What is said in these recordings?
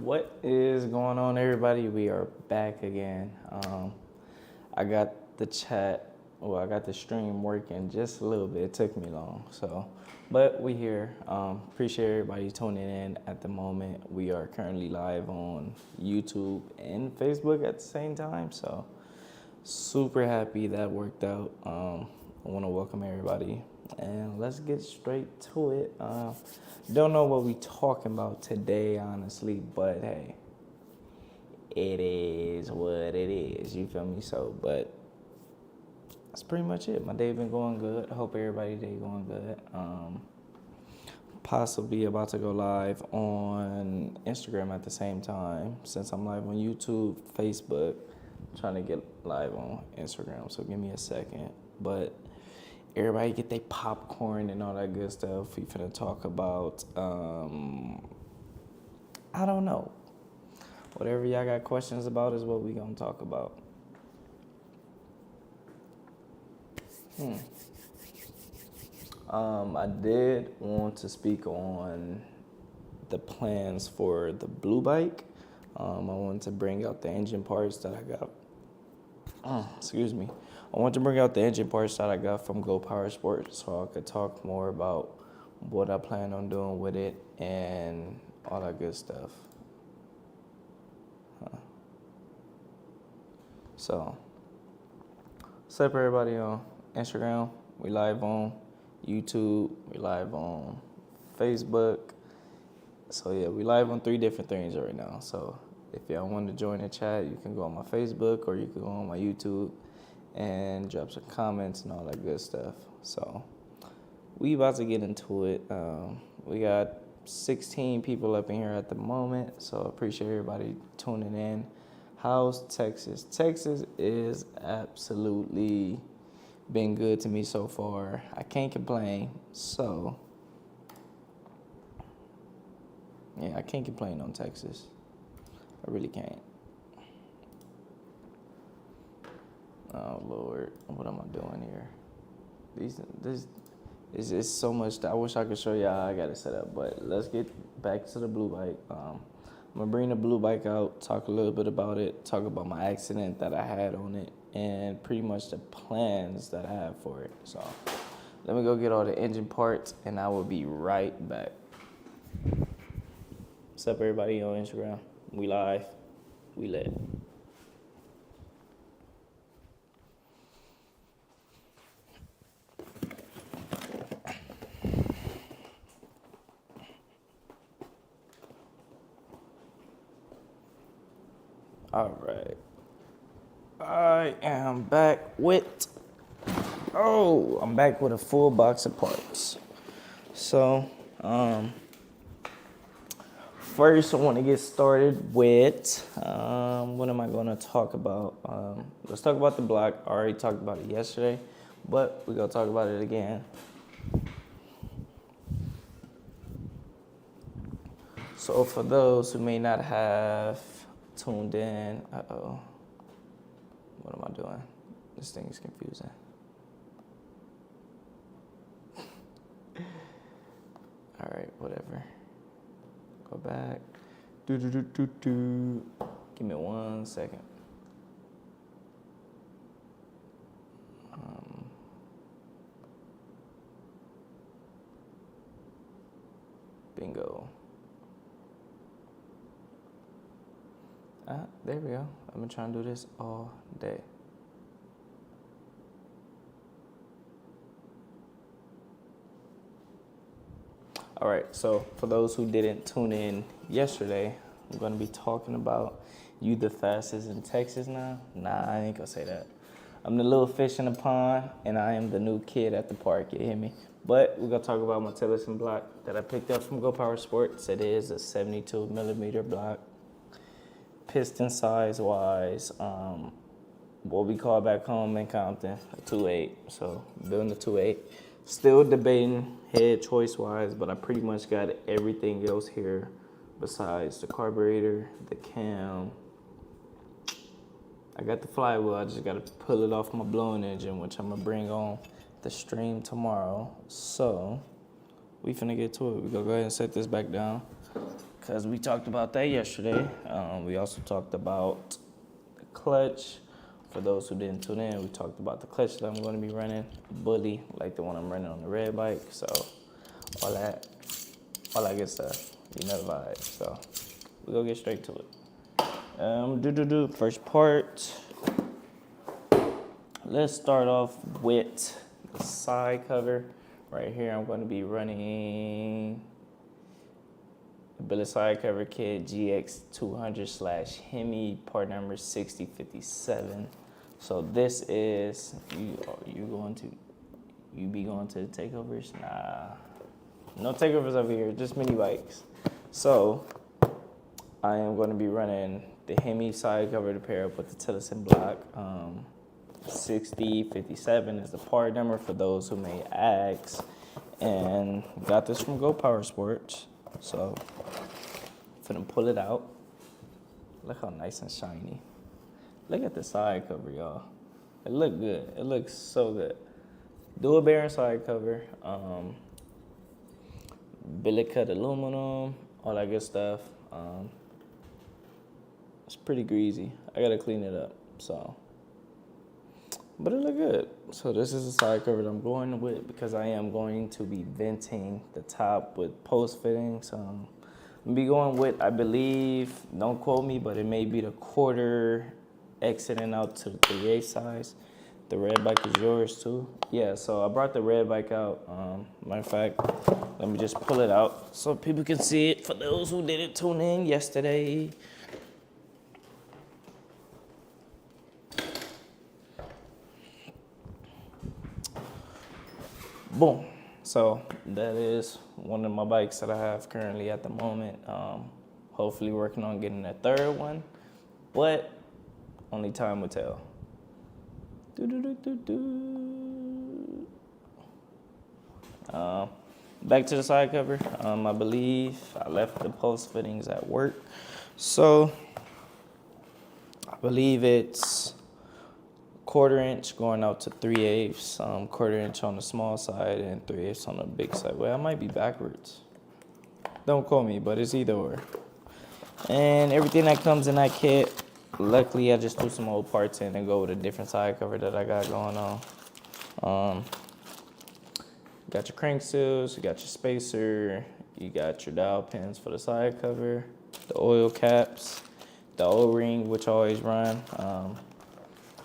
What is going on, everybody? We are back again. I got I got the stream working just a little bit. It took me long, but we here. Appreciate everybody tuning in at the moment. We are currently live on YouTube and Facebook at the same time, so super happy that worked out. I want to welcome everybody, and let's get straight to it. Don't know what we talking about today, honestly, but hey, it is what it is. You feel me? But that's pretty much it. My day been going good. I hope everybody's day going good. Possibly about to go live on Instagram at the same time, since I'm live on YouTube, Facebook. I'm trying to get live on Instagram, so give me a second. But everybody get their popcorn and all that good stuff. We finna talk about, I don't know. Whatever y'all got questions about is what we gonna talk about. I did want to speak on the plans for the blue bike. I wanted to bring out the engine parts that I got. Excuse me. I want to bring out the engine parts that I got from Go Power Sports so I could talk more about what I plan on doing with it and all that good stuff. So, what's up, everybody on Instagram? We live on YouTube. We live on Facebook. So, yeah, we live on 3 different things right now. So, if y'all want to join the chat, you can go on my Facebook or you can go on my YouTube and drop some comments and all that good stuff. So we about to get into it. We got 16 people up in here at the moment, so I appreciate everybody tuning in. How's Texas? Texas is absolutely been good to me so far. I can't complain. So yeah, I can't complain on Texas. I really can't. Oh Lord, what am I doing here? This is just so much. I wish I could show y'all how I got it set up, but let's get back to the blue bike. I'm gonna bring the blue bike out, talk a little bit about it, talk about my accident that I had on it, and pretty much the plans that I have for it. So let me go get all the engine parts, and I will be right back. What's up, everybody on Instagram? We live. We lit. All right. I am back with, I'm back with a full box of parts. So, first I want to get started with, what am I going to talk about? Let's talk about the block. I already talked about it yesterday, but we're going to talk about it again. So for those who may not have tuned in, what am I doing? This thing is confusing. All right, whatever. Go back. Give me 1 second. Bingo. There we go. I've been trying to do this all day. All right, so for those who didn't tune in yesterday, I'm going to be talking about you the fastest in Texas now. Nah, I ain't going to say that. I'm the little fish in the pond, and I am the new kid at the park, you hear me? But we're going to talk about my Tillerson block that I picked up from Go Power Sports. It is a 72 millimeter block. Piston size wise, what we call back home in Compton, a 2.8. So building a 2.8. Still debating head choice wise, but I pretty much got everything else here besides the carburetor, the cam. I got the flywheel. I just got to pull it off my blowing engine, which I'm gonna bring on the stream tomorrow. So we finna get to it. We gonna go ahead and set this back down, because we talked about that yesterday. We also talked about the clutch. For those who didn't tune in, we talked about the clutch that I'm going to be running, bully, like the one I'm running on the red bike. So all that good stuff. You know the vibe. So we go get straight to it. First part. Let's start off with the side cover. Right here, I'm going to be running the Billet Side Cover Kit GX200/Hemi, part number 6057. So this is, you be going to the takeovers? Nah, no takeovers over here, just mini bikes. So I am going to be running the Hemi side cover to pair up with the Tillotson block. 6057 is the part number for those who may ask, and got this from Go Power Sports. So I'm finna pull it out. Look how nice and shiny. Look at the side cover, y'all. It look good. It looks so good. Dual bearing side cover, billet cut aluminum, all that good stuff. It's pretty greasy. I gotta clean it up. But it look good. So this is the side cover that I'm going with because I am going to be venting the top with post fittings. I'm gonna be going with, I believe, don't quote me, but it may be the quarter exiting out to the 3/8 size. The red bike is yours too. Yeah, so I brought the red bike out. Matter of fact, let me just pull it out so people can see it for those who didn't tune in yesterday. Boom. So that is one of my bikes that I have currently at the moment. Hopefully working on getting a third one, but only time will tell. Back to the side cover. I believe I left the post fittings at work. So I believe it's 1/4 inch going out to 3/8, 1/4 inch on the small side and 3/8 on the big side. Well, I might be backwards. Don't quote me, but it's either or. And everything that comes in that kit, luckily I just threw some old parts in and go with a different side cover that I got going on. You got your crank seals, you got your spacer, you got your dowel pins for the side cover, the oil caps, the O-ring, which I always run.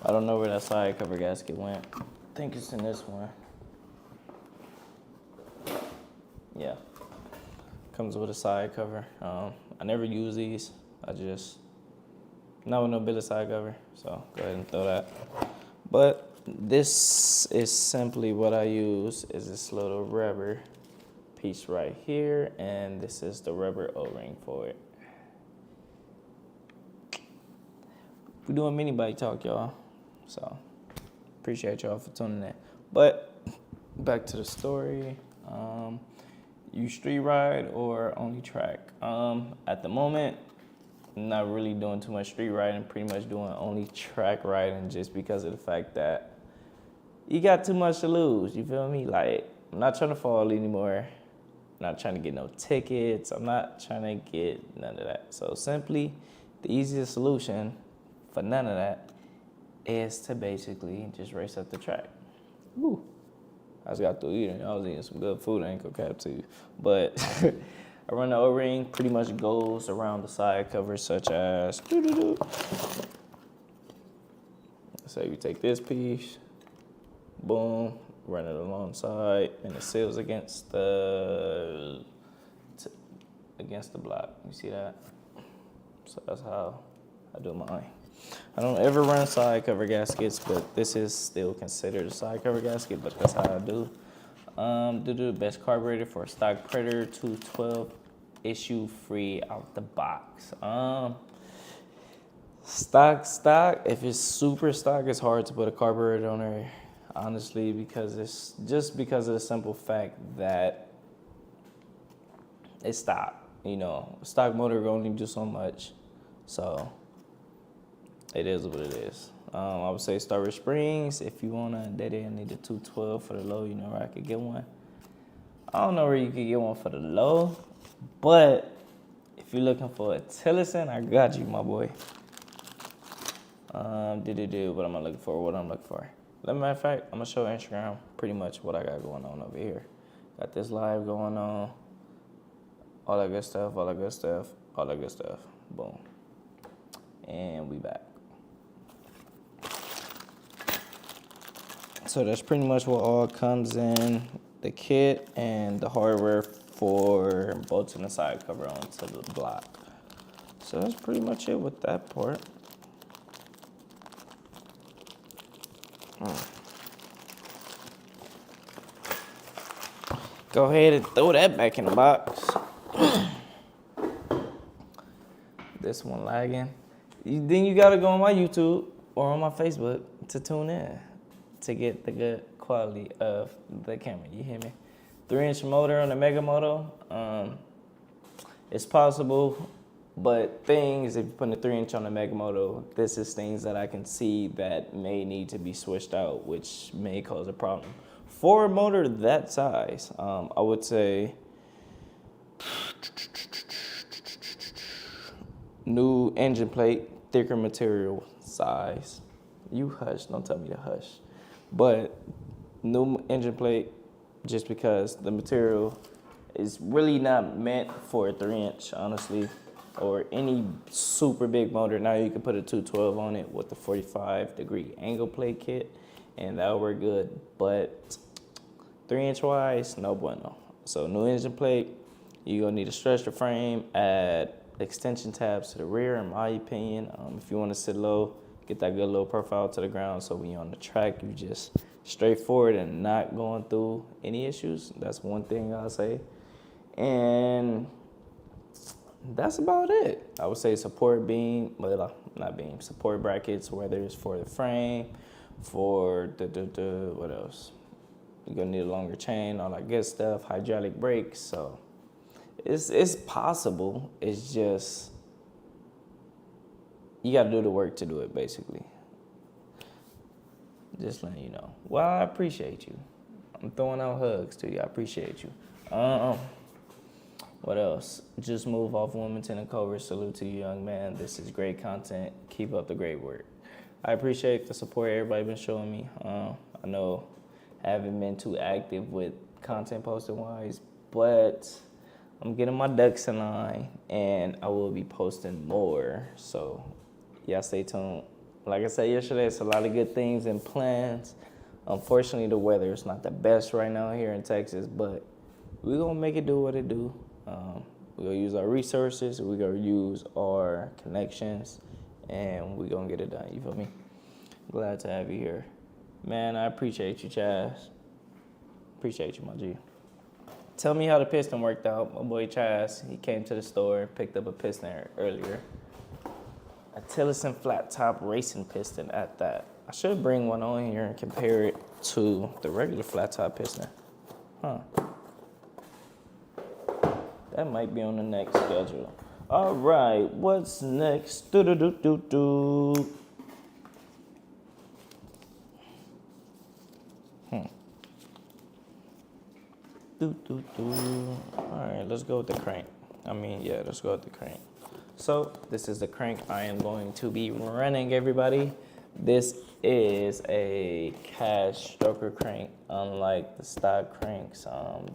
I don't know where that side cover gasket went. I think it's in this one. Yeah. Comes with a side cover. I never use these. Not with no billet side cover. So go ahead and throw that. But this is simply what I use is this little rubber piece right here. And this is the rubber O-ring for it. We're doing mini bike talk, y'all. So, appreciate y'all for tuning in. But, back to the story. You street ride or only track? At the moment, I'm not really doing too much street riding, pretty much doing only track riding just because of the fact that you got too much to lose, you feel me? Like, I'm not trying to fall anymore. I'm not trying to get no tickets. I'm not trying to get none of that. So, simply, the easiest solution for none of that is to basically just race up the track. Woo. I just got through eating. I was eating some good food. I ain't gonna cap to you. But I run the O-ring, pretty much goes around the side cover, such as so you take this piece, boom, run it alongside, and it seals against the block. You see that? So that's how I do mine. I don't ever run side cover gaskets, but this is still considered a side cover gasket, but that's how I do. The best carburetor for a stock Predator 212 issue free out the box. Stock. If it's super stock, it's hard to put a carburetor on there, honestly, because it's just because of the simple fact that it's stock. You know, stock motor will only do so much, so it is what it is. I would say start with springs. If you want a DaeDae, I need a 212 for the low. You know where I could get one. I don't know where you could get one for the low, but if If you're looking for a Tillerson, I got you, my boy. What am I looking for? Matter of fact, I'm gonna show Instagram pretty much what I got going on over here. Got this live going on. All that good stuff. Boom. And we back. So that's pretty much what all comes in the kit and the hardware for bolting the side cover onto the block. So that's pretty much it with that part. Go ahead and throw that back in the box. This one lagging. Then you gotta go on my YouTube or on my Facebook to tune in to get the good quality of the camera. You hear me? 3-inch motor on the Mega Moto. It's possible, but if you put a 3-inch on the Mega Moto, this is things that I can see that may need to be switched out, which may cause a problem. For a motor that size, I would say new engine plate, thicker material size. You hush, don't tell me to hush. But new engine plate, just because the material is really not meant for a 3-inch, honestly, or any super big motor. Now you can put a 212 on it with the 45-degree angle plate kit, and that'll work good. But 3-inch wise, no bueno. So new engine plate, you're gonna need to stretch the frame, add extension tabs to the rear, in my opinion. If you want to sit low, get that good little profile to the ground, so when you're on the track, you just straightforward and not going through any issues. That's one thing I'll say. And that's about it. I would say support support brackets, whether it's for the frame, for what else? You're gonna need a longer chain, all that good stuff, hydraulic brakes. So it's possible. It's just you gotta do the work to do it, basically. Just letting you know. Well, I appreciate you. I'm throwing out hugs to you. I appreciate you. What else? Just move off Wilmington and Culver. Salute to you, young man. This is great content. Keep up the great work. I appreciate the support everybody been showing me. I know I haven't been too active with content posting wise, but I'm getting my ducks in line, and I will be posting more. So, y'all stay tuned. Like I said yesterday, it's a lot of good things and plans. Unfortunately, the weather is not the best right now here in Texas, but we're going to make it do what it do. We're going to use our resources, we're going to use our connections, and we're going to get it done. You feel me? Glad to have you here. Man, I appreciate you, Chaz. Appreciate you, my G. Tell me how the piston worked out. My boy Chaz, he came to the store, picked up a piston earlier. A Tillerson flat top racing piston at that. I should bring one on here and compare it to the regular flat top piston. That might be on the next schedule. All right, what's next? All right, let's go with the crank. Let's go with the crank. So this is the crank I am going to be running, everybody. This is a cash stroker crank, unlike the stock cranks.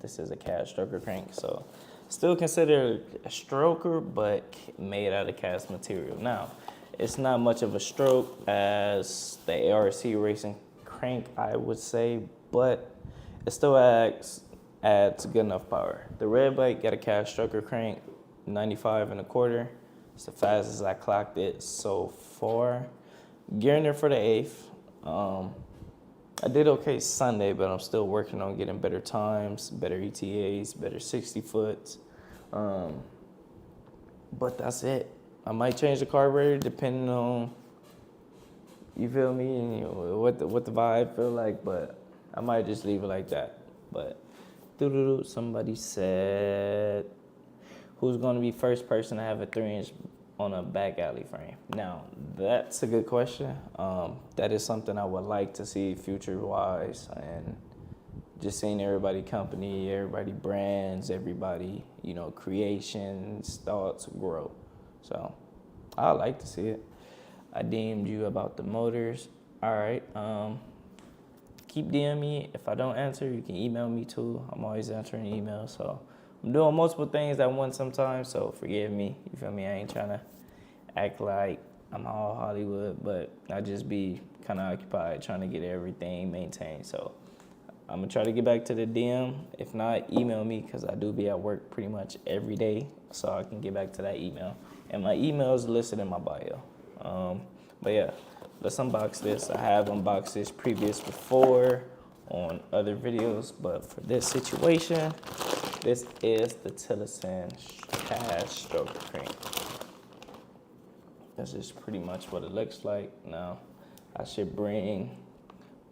This is a cash stroker crank, so still considered a stroker, but made out of cast material. Now, it's not much of a stroke as the ARC racing crank, I would say, but it still adds good enough power. The red bike got a cash stroker crank, 95 1/4. It's the fastest I clocked it so far. Gearing there for the 8th. I did okay Sunday, but I'm still working on getting better times, better ETAs, better 60 foots. But that's it. I might change the carburetor depending on, you feel me, and, what the vibe feel like, but I might just leave it like that. But somebody said, who's going to be first person to have a 3-inch on a back alley frame? Now, that's a good question. That is something I would like to see future-wise, and just seeing everybody company, everybody brands, everybody, you know, creations, thoughts grow. So I like to see it. I DM'd you about the motors. All right. Keep DMing me. If I don't answer, you can email me too. I'm always answering emails. So I'm doing multiple things at once sometimes. So forgive me. You feel me? I ain't trying to act like I'm all Hollywood, but I just be kind of occupied trying to get everything maintained. So I'm going to try to get back to the DM. If not, email me because I do be at work pretty much every day. So I can get back to that email. And my email is listed in my bio. But yeah, let's unbox this. I have unboxed this before on other videos, but for this situation, this is the Tillerson Cash Stroker Crank. This is pretty much what it looks like. Now, I should bring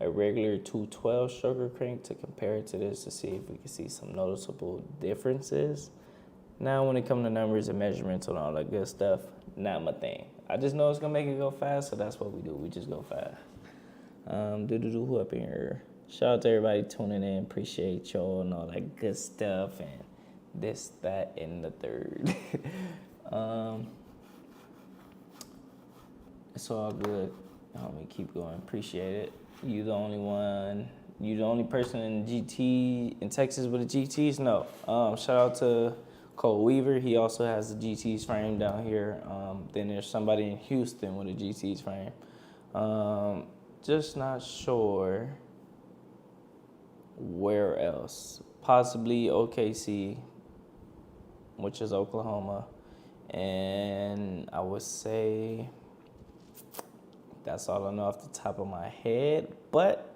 a regular 212 stroker crank to compare it to this to see if we can see some noticeable differences. Now, when it comes to numbers and measurements and all that good stuff, not my thing. I just know it's gonna make it go fast, so that's what we do. We just go fast. Who up in here? Shout out to everybody tuning in. Appreciate y'all and all that good stuff and this, that, and the third. It's all good. Homie, keep going. Appreciate it. You the only one. You the only person in GT in Texas with a GTs? No. Shout out to Cole Weaver. He also has a GT's frame down here. Then there's somebody in Houston with a GT's frame. Just not sure where else. Possibly OKC, which is Oklahoma. And I would say that's all I know off the top of my head, but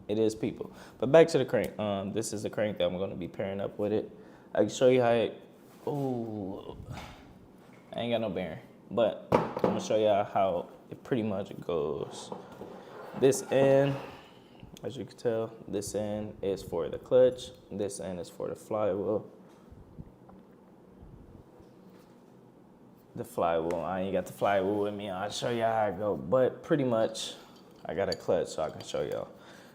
it is people. But back to the crank. This is the crank that I'm going to be pairing up with it. I can show you how it, ooh, I ain't got no bearing, but I'm going to show you how it pretty much goes. This end, as you can tell, this end is for the clutch. This end is for the flywheel. The flywheel, I ain't got the flywheel with me. I'll show you how it go, but pretty much I got a clutch so I can show y'all.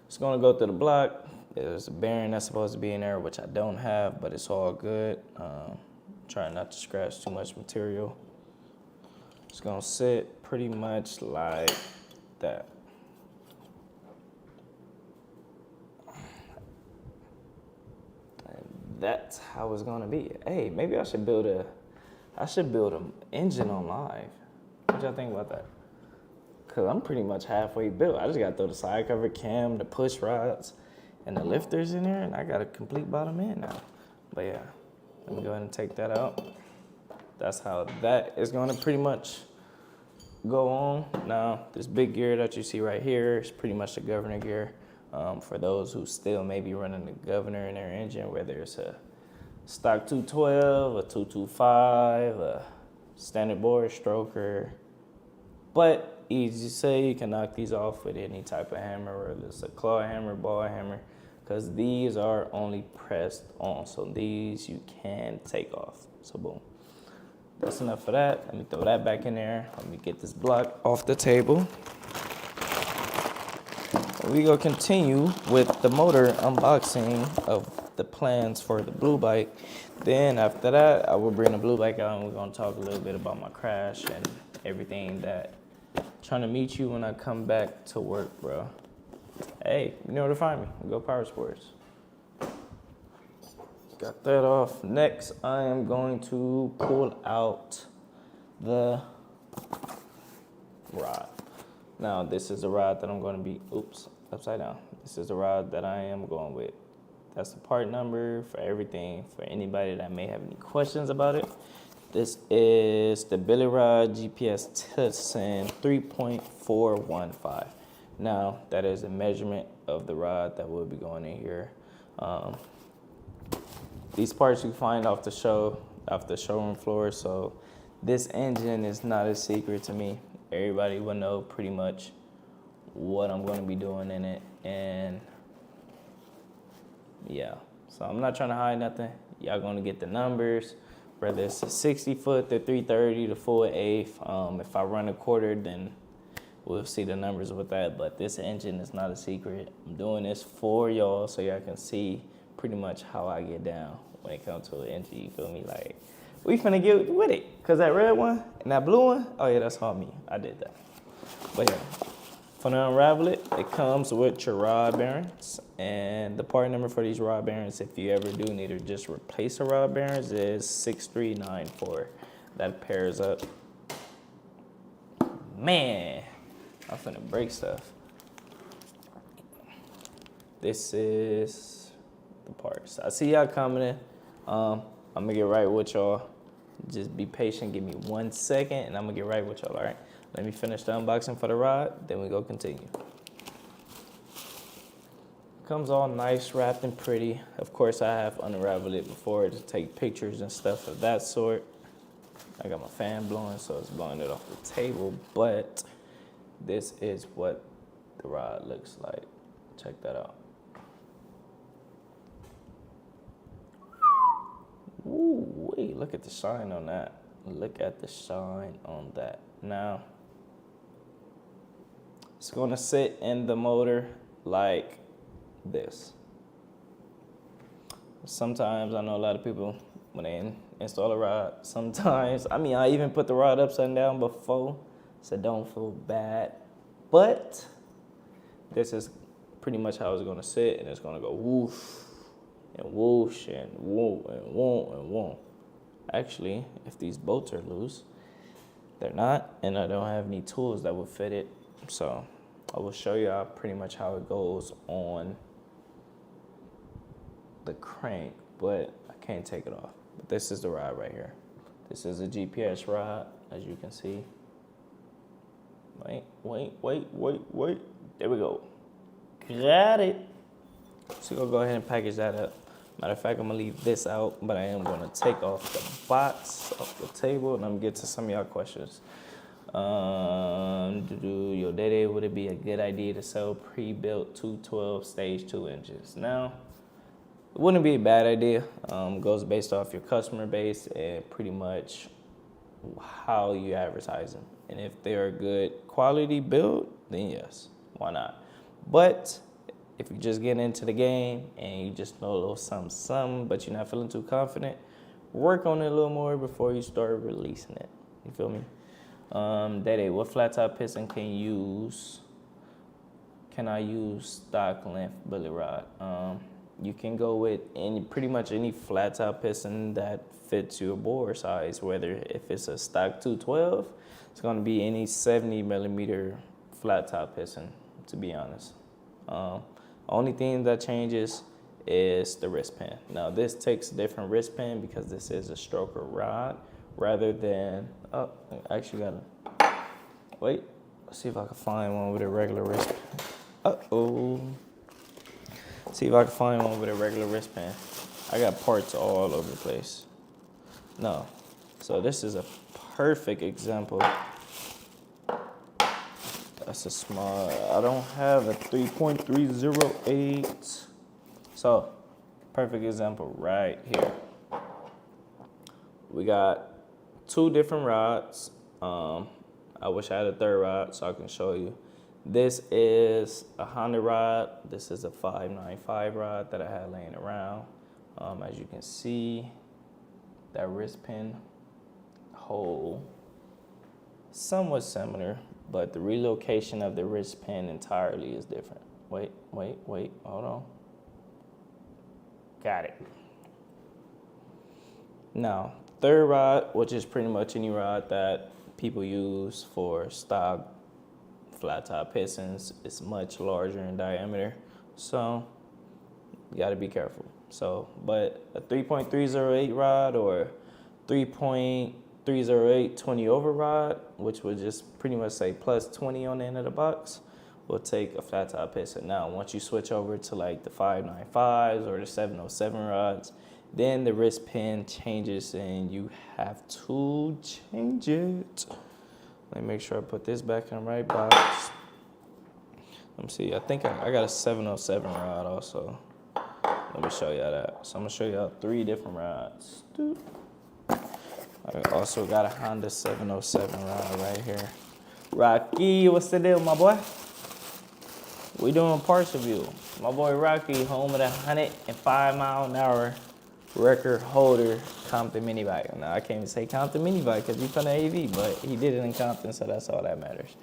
It's gonna go through the block. There's a bearing that's supposed to be in there, which I don't have, but it's all good. Trying not to scratch too much material. It's gonna sit pretty much like that. And that's how it's gonna be. Hey, maybe I should build an engine on live. What y'all think about that? Cause I'm pretty much halfway built. I just gotta throw the side cover cam, the push rods, and the lifters in there, and I got a complete bottom end now. But yeah, let me go ahead and take that out. That's how that is gonna pretty much go on. Now, this big gear that you see right here is pretty much the governor gear. For those who still may be running the governor in their engine, whether it's a stock 212, a 225, a standard bore stroker. But easy to say, you can knock these off with any type of hammer, whether it's a claw hammer, ball hammer, because these are only pressed on. So these you can take off. So boom. That's enough for that. Let me throw that back in there. Let me get this block off the table. We gonna continue with the motor unboxing of the plans for the blue bike. Then after that, I will bring the blue bike out and we're gonna talk a little bit about my crash and everything that. Trying to meet you when I come back to work, bro. Hey, you know where to find me. Go Power Sports. Got that off. Next, I am going to pull out the rod. Now, this is the rod that I'm going to be, upside down. This is the rod that I am going with. That's the part number for everything, for anybody that may have any questions about it. This is the Billy Rod GPS Tillerson 3.415. Now, that is a measurement of the rod that will be going in here. These parts you find off the showroom floor, so this engine is not a secret to me. Everybody will know pretty much what I'm going to be doing in it, and yeah. So I'm not trying to hide nothing. Y'all going to get the numbers. Whether it's a 60 foot, the 330, the full eighth. If I run a quarter, then we'll see the numbers with that. But this engine is not a secret. I'm doing this for y'all so y'all can see pretty much how I get down when it comes to an engine. You feel me? Like, we finna get with it. Cause that red one and that blue one, oh yeah, that's all me. I did that. But yeah, for to unravel it, it comes with your rod bearings. And the part number for these rod bearings, if you ever do need to just replace the rod bearings, is 6394. That pairs up. Man, I'm finna break stuff. This is the parts. I see y'all coming in. I'm gonna get right with y'all. Just be patient, give me 1 second, and I'm gonna get right with y'all, all right? Let me finish the unboxing for the rod, then we go continue. Comes all nice, wrapped and pretty. Of course, I have unraveled it before to take pictures and stuff of that sort. I got my fan blowing, so it's blowing it off the table, but this is what the rod looks like. Check that out. Ooh, wait, look at the shine on that. Look at the shine on that. Now, it's gonna sit in the motor like this. Sometimes I know a lot of people, when they install a rod, sometimes, I even put the rod upside down before, so don't feel bad. But this is pretty much how it's gonna sit, and it's gonna go woof, and whoosh, and whoop, and whoop, and whoop. Actually, if these bolts are loose, they're not, and I don't have any tools that will fit it. So I will show you pretty much how it goes on the crank, but I can't take it off. But this is the rod right here. This is a GPS rod, as you can see. Wait. There we go. Got it. So we'll go ahead and package that up. Matter of fact, I'm gonna leave this out, but I am gonna take off the box off the table, and I'm gonna get to some of y'all questions. Yo, Daedae, would it be a good idea to sell pre-built 212 stage 2 engines? Now, it wouldn't be a bad idea. Goes based off your customer base and pretty much how you advertise them. And if they're a good quality build, then yes, why not? But if you're just getting into the game and you just know a little something, but you're not feeling too confident, work on it a little more before you start releasing it. You feel me? Daedae, what flat top piston can I use stock length billet rod? You can go with pretty much any flat top piston that fits your bore size, whether if it's a stock 212, it's gonna be any 70 millimeter flat top piston, to be honest. Only thing that changes is the wrist pin. Now this takes a different wrist pin because this is a stroker rod rather than, oh, I actually gotta, wait, let's see if I can find one with a regular wrist pin. Uh-oh. See if I can find one with a regular wrist pin. I got parts all over the place. No, so this is a perfect example. That's a small, I don't have a 3.308. So, perfect example right here. We got 2 different rods. I wish I had a 3rd rod so I can show you. This is a Honda rod. This is a 595 rod that I had laying around. As you can see, that wrist pin hole, somewhat similar, but the relocation of the wrist pin entirely is different. Wait, hold on. Got it. Now, 3rd rod, which is pretty much any rod that people use for stock flat top pistons, is much larger in diameter, so you gotta be careful. So, but a 3.308 rod or 3.308 20 over rod, which would just pretty much say plus 20 on the end of the box, will take a flat top piston. Now, once you switch over to like the 595s or the 707 rods, then the wrist pin changes and you have to change it. Let me make sure I put this back in the right box. Let me see, I think I got a 707 rod also. Let me show y'all that. So I'm gonna show y'all 3 different rods. I also got a Honda 707 rod right here. Rocky, what's the deal, my boy? We doing partial view. My boy Rocky, home of the 105-mile-an-hour record holder Compton mini bike. Now, I can't even say Compton mini bike because he's from the AV, but he did it in Compton, so that's all that matters.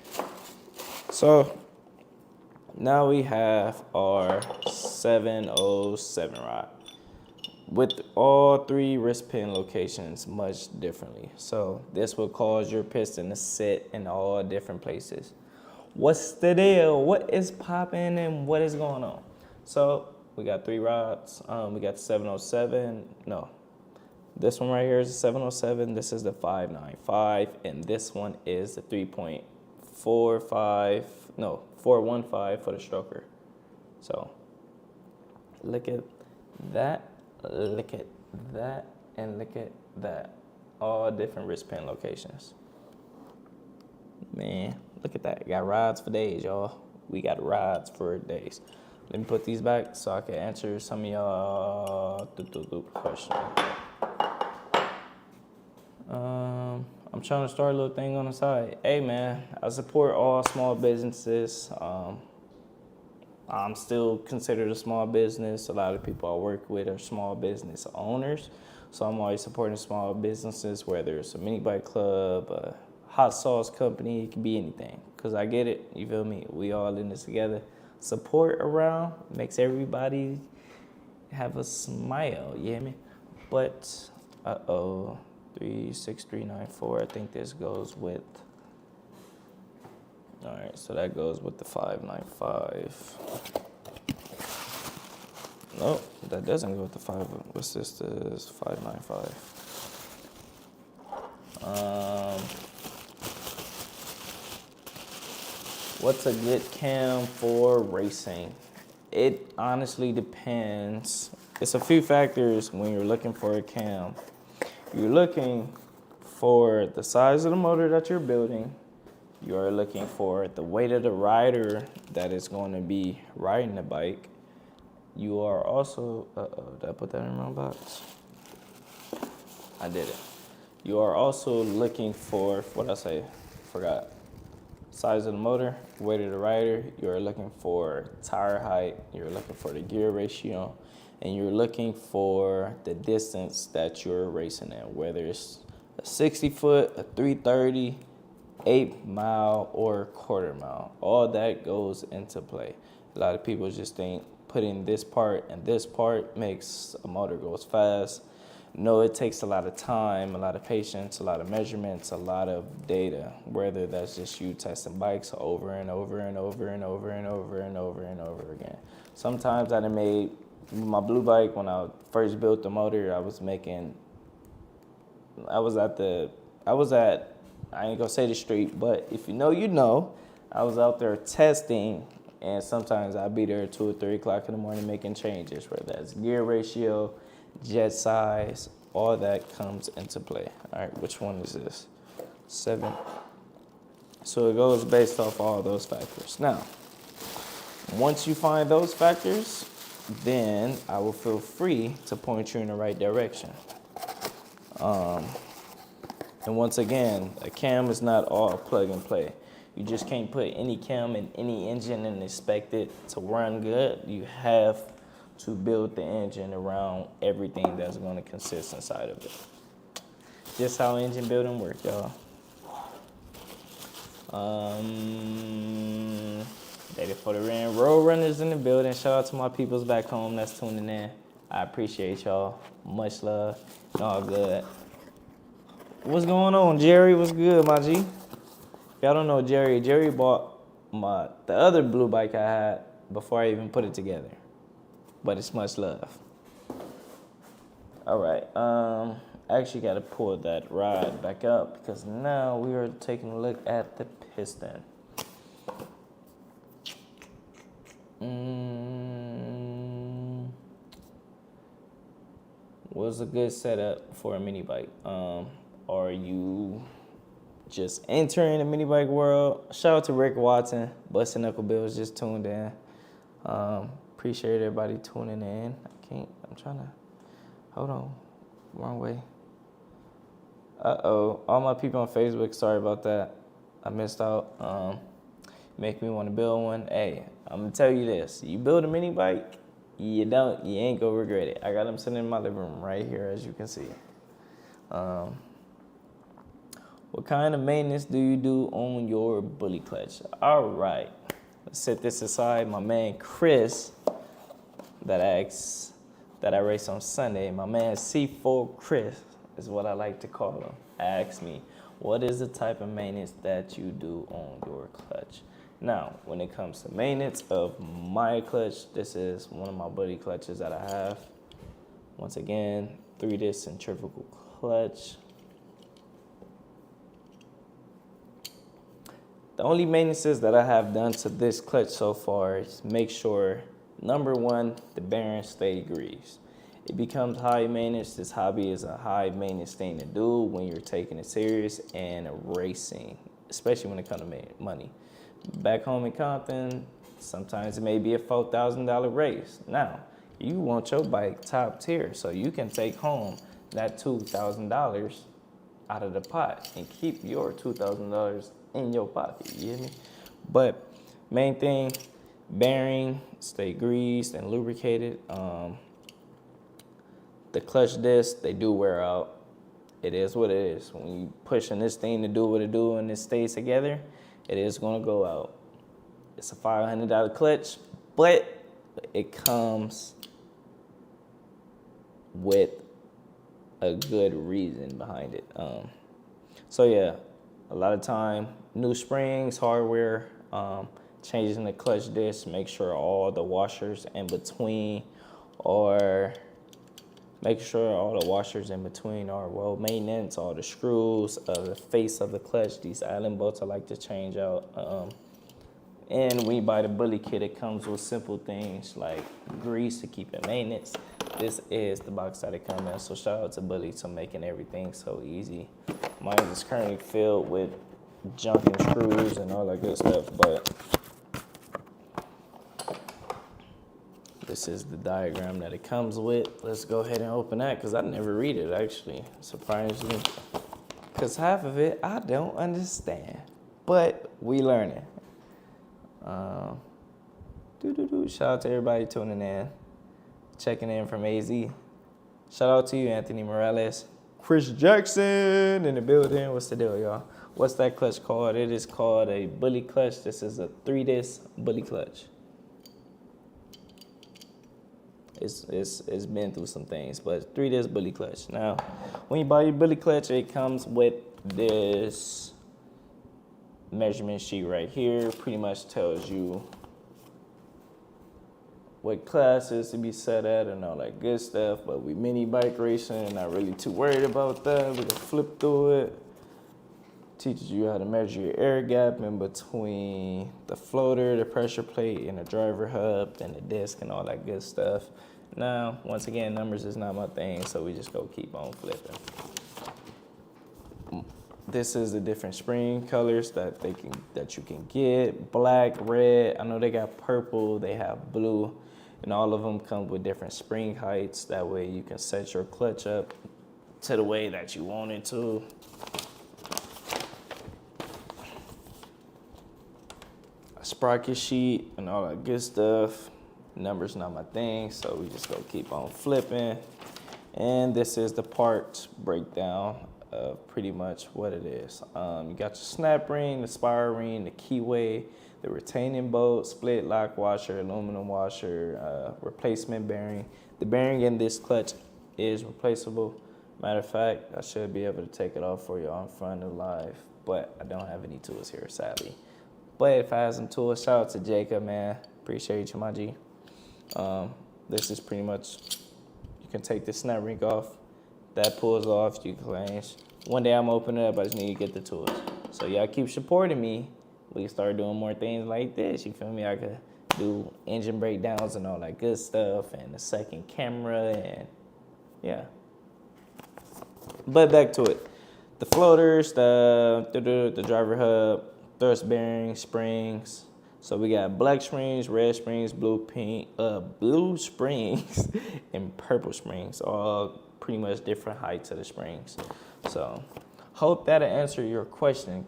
So, now we have our 707 rod with all 3 wrist pin locations much differently. So, this will cause your piston to sit in all different places. What's the deal? What is popping and what is going on? So we got 3 rods. We got the 707. No, this one right here is the 707. This is the 595, and this one is the 3.45. No, 415 for the stroker. So look at that. Look at that, and look at that. All different wrist pin locations. Man, look at that. We got rods for days, y'all. We got rods for days. Let me put these back so I can answer some of y'all questions. I'm trying to start a little thing on the side. Hey, man, I support all small businesses. I'm still considered a small business. A lot of people I work with are small business owners. So I'm always supporting small businesses, whether it's a mini bike club, a hot sauce company, it can be anything. Because I get it, you feel me? We all in this together. Support around makes everybody have a smile, you hear me? But, 36394, I think this goes with, all right, so that goes with the 595. Nope, that doesn't go with the 5, what's this, this 595. What's a good cam for racing? It honestly depends. It's a few factors when you're looking for a cam. You're looking for the size of the motor that you're building. You're looking for the weight of the rider that is going to be riding the bike. You are also, did I put that in the wrong box? I did it. You are also looking for, what I say? Forgot. Size of the motor, weight of the rider. You're looking for tire height. You're looking for the gear ratio. And you're looking for the distance that you're racing in, whether it's a 60-foot, a 330, 8 mile, or quarter mile. All that goes into play. A lot of people just think putting this part and this part makes a motor goes fast. No, it takes a lot of time, a lot of patience, a lot of measurements, a lot of data, whether that's just you testing bikes over and over and over and over and over and over and over again. Sometimes I done made my blue bike, when I first built the motor, I was at, I ain't gonna say the street, but if you know, you know, I was out there testing, and sometimes I'd be there at 2 or 3 o'clock in the morning making changes, whether that's gear ratio, jet size, all that comes into play. All right, which one is this? 7. So it goes based off all those factors. Now, once you find those factors, then I will feel free to point you in the right direction. And once again, a cam is not all plug and play. You just can't put any cam in any engine and expect it to run good. You have to build the engine around everything that's going to consist inside of it. Just how engine building works, y'all. Ready for the rain. Road runners in the building. Shout out to my peoples back home that's tuning in. I appreciate y'all. Much love. All good. What's going on, Jerry? What's good, my G? Y'all don't know Jerry. Jerry bought the other blue bike I had before I even put it together. But it's much love. All right. I actually got to pull that rod back up because now we are taking a look at the piston. What's a good setup for a mini bike? Are you just entering the mini bike world? Shout out to Rick Watson. Bustin' Knuckle Bills just tuned in. Appreciate everybody tuning in. I'm trying to, hold on, wrong way. All my people on Facebook, sorry about that. I missed out. Make me want to build one. Hey, I'm gonna tell you this: you build a mini bike, you ain't gonna regret it. I got them sitting in my living room right here, as you can see. What kind of maintenance do you do on your bully clutch? All right, let's set this aside. My man Chris, that I race on Sunday, my man C4 Chris is what I like to call him, asked me, what is the type of maintenance that you do on your clutch? Now, when it comes to maintenance of my clutch, this is one of my buddy clutches that I have. Once again, 3-disc centrifugal clutch. The only maintenances that I have done to this clutch so far is make sure, number one, the bearings stay greased. It becomes high maintenance. This hobby is a high maintenance thing to do when you're taking it serious and racing, especially when it comes to money. Back home in Compton, sometimes it may be a $4,000 race. Now, you want your bike top tier, so you can take home that $2,000 out of the pot and keep your $2,000 in your pocket, you hear me? But main thing, bearing, stay greased and lubricated. The clutch discs, they do wear out. It is what it is. When you pushing this thing to do what it do and it stays together, it is gonna go out. It's a $500 clutch, but it comes with a good reason behind it. So yeah, a lot of time, new springs, hardware, changing the clutch disc, make sure all the washers in between are well maintenance, all the screws, the face of the clutch, these Allen bolts I like to change out. And when you buy the bully kit, it comes with simple things like grease to keep it maintenance. This is the box that it comes in, so shout out to Bully for making everything so easy. Mine is currently filled with junk and screws and all that good stuff, but this is the diagram that it comes with. Let's go ahead and open that, because I never read it, actually, surprisingly. Because half of it, I don't understand. But we learning. Shout out to everybody tuning in, checking in from AZ. Shout out to you, Anthony Morales. Chris Jackson in the building. What's the deal, y'all? What's that clutch called? It is called a bully clutch. This is a 3-disc bully clutch. It's been through some things, but 3-disc bully clutch. Now, when you buy your bully clutch, it comes with this measurement sheet right here. Pretty much tells you what classes to be set at and all that good stuff. But we mini bike racing, not really too worried about that. We can flip through it. Teaches you how to measure your air gap in between the floater, the pressure plate, and the driver hub, and the disc, and all that good stuff. Now, once again, numbers is not my thing, so we just go keep on flipping. This is the different spring colors that you can get: black, red. I know they got purple, they have blue, and all of them come with different spring heights. That way, you can set your clutch up to the way that you want it to. Sprocket sheet and all that good stuff. Numbers not my thing, so we just go keep on flipping. And this is the parts breakdown of pretty much what it is. You got your snap ring, the spiral ring, the keyway, the retaining bolt, split lock washer, aluminum washer, replacement bearing. The bearing in this clutch is replaceable. Matter of fact, I should be able to take it off for you on front of live, but I don't have any tools here, sadly. But if I have some tools, shout out to Jacob, man. Appreciate you, my G. This is pretty much, you can take the snap ring off. That pulls off, you can clench. One day I'm opening it up, I just need to get the tools. So y'all keep supporting me. We can start doing more things like this, you feel me? I could do engine breakdowns and all that good stuff, and the second camera, and yeah. But back to it. The floaters, the driver hub, thrust bearing, springs. So we got black springs, red springs, blue springs, and purple springs, all pretty much different heights of the springs. So hope that'll answer your question,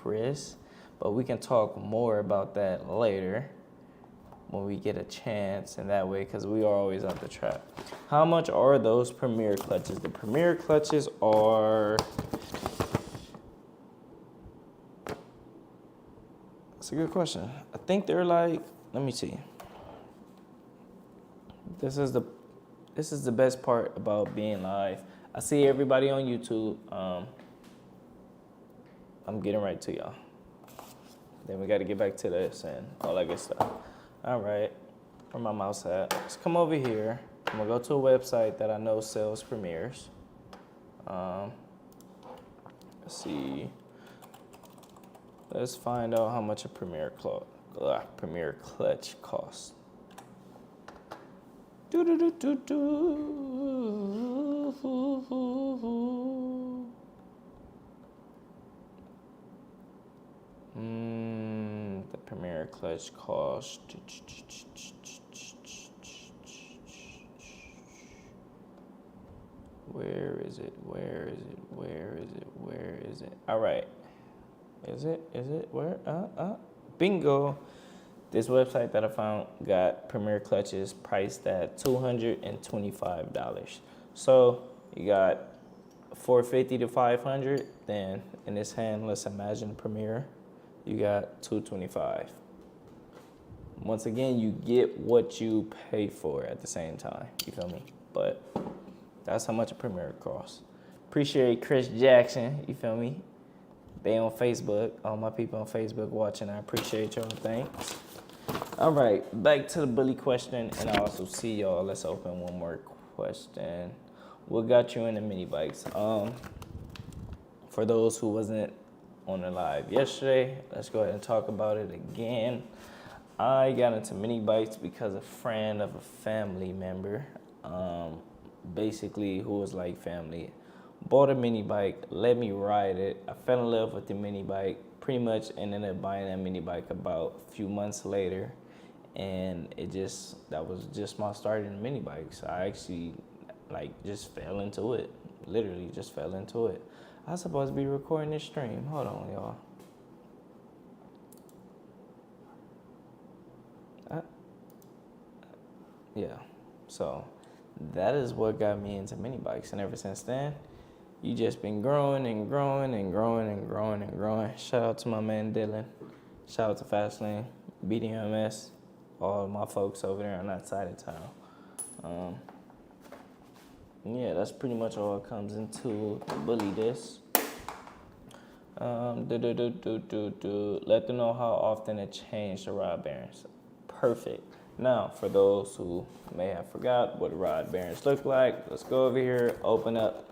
Chris, but we can talk more about that later when we get a chance, and that way, because we are always at the trap. How much are those Premier clutches? The Premier clutches are... That's a good question. I think they're like, let me see. This is the best part about being live. I see everybody on YouTube. I'm getting right to y'all. Then we got to get back to this and all that good stuff. All right, where my mouse at? Let's come over here. I'm gonna go to a website that I know sells Premiers. Let's see. Let's find out how much a Premier clutch costs. The Premier clutch cost. Where is it? All right. Is it? Where? Bingo. This website that I found got Premier clutches priced at $225. So you got $450 to $500. Then in this hand, let's imagine Premier. You got $225. Once again, you get what you pay for at the same time. You feel me? But that's how much a Premier costs. Appreciate Chris Jackson. You feel me? They on Facebook. All my people on Facebook watching. I appreciate y'all. Thanks. All right, back to the bully question, and I also see y'all. Let's open one more question. What got you into mini bikes? For those who wasn't on the live yesterday, let's go ahead and talk about it again. I got into mini bikes because a friend of a family member, basically who was like family, bought a mini bike, let me ride it. I fell in love with the mini bike, pretty much ended up buying that mini bike about a few months later. And that was just my start in mini bikes. I actually just fell into it. Literally just fell into it. I was supposed to be recording this stream. Hold on, y'all. Yeah. So that is what got me into mini bikes. And ever since then, you just been growing and growing and growing and growing and growing. Shout out to my man Dylan. Shout out to Fastlane, BDMS, all my folks over there on that side of town. Yeah, that's pretty much all it comes into bully this. Let them know how often it changed the rod bearings. Perfect. Now, for those who may have forgot what rod bearings look like, let's go over here, open up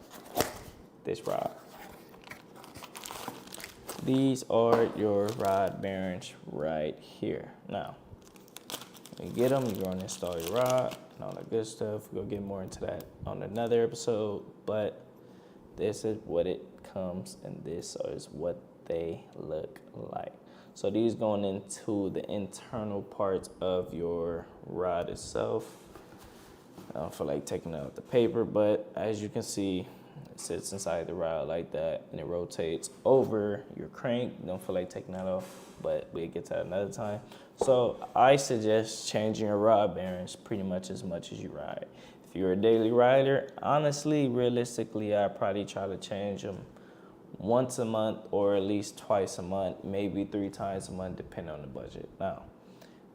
this rod. These are your rod bearings right here. Now, when you get them, you're going to install your rod and all that good stuff. We'll get more into that on another episode, but this is what it comes and this is what they look like. So these going into the internal parts of your rod itself. I don't feel like taking out the paper, but as you can see, it sits inside the rod like that, and it rotates over your crank. Don't feel like taking that off, but we'll get to that another time. So I suggest changing your rod bearings pretty much as you ride. If you're a daily rider, honestly, realistically, I probably try to change them once a month or at least twice a month, maybe 3 times a month, depending on the budget. Now,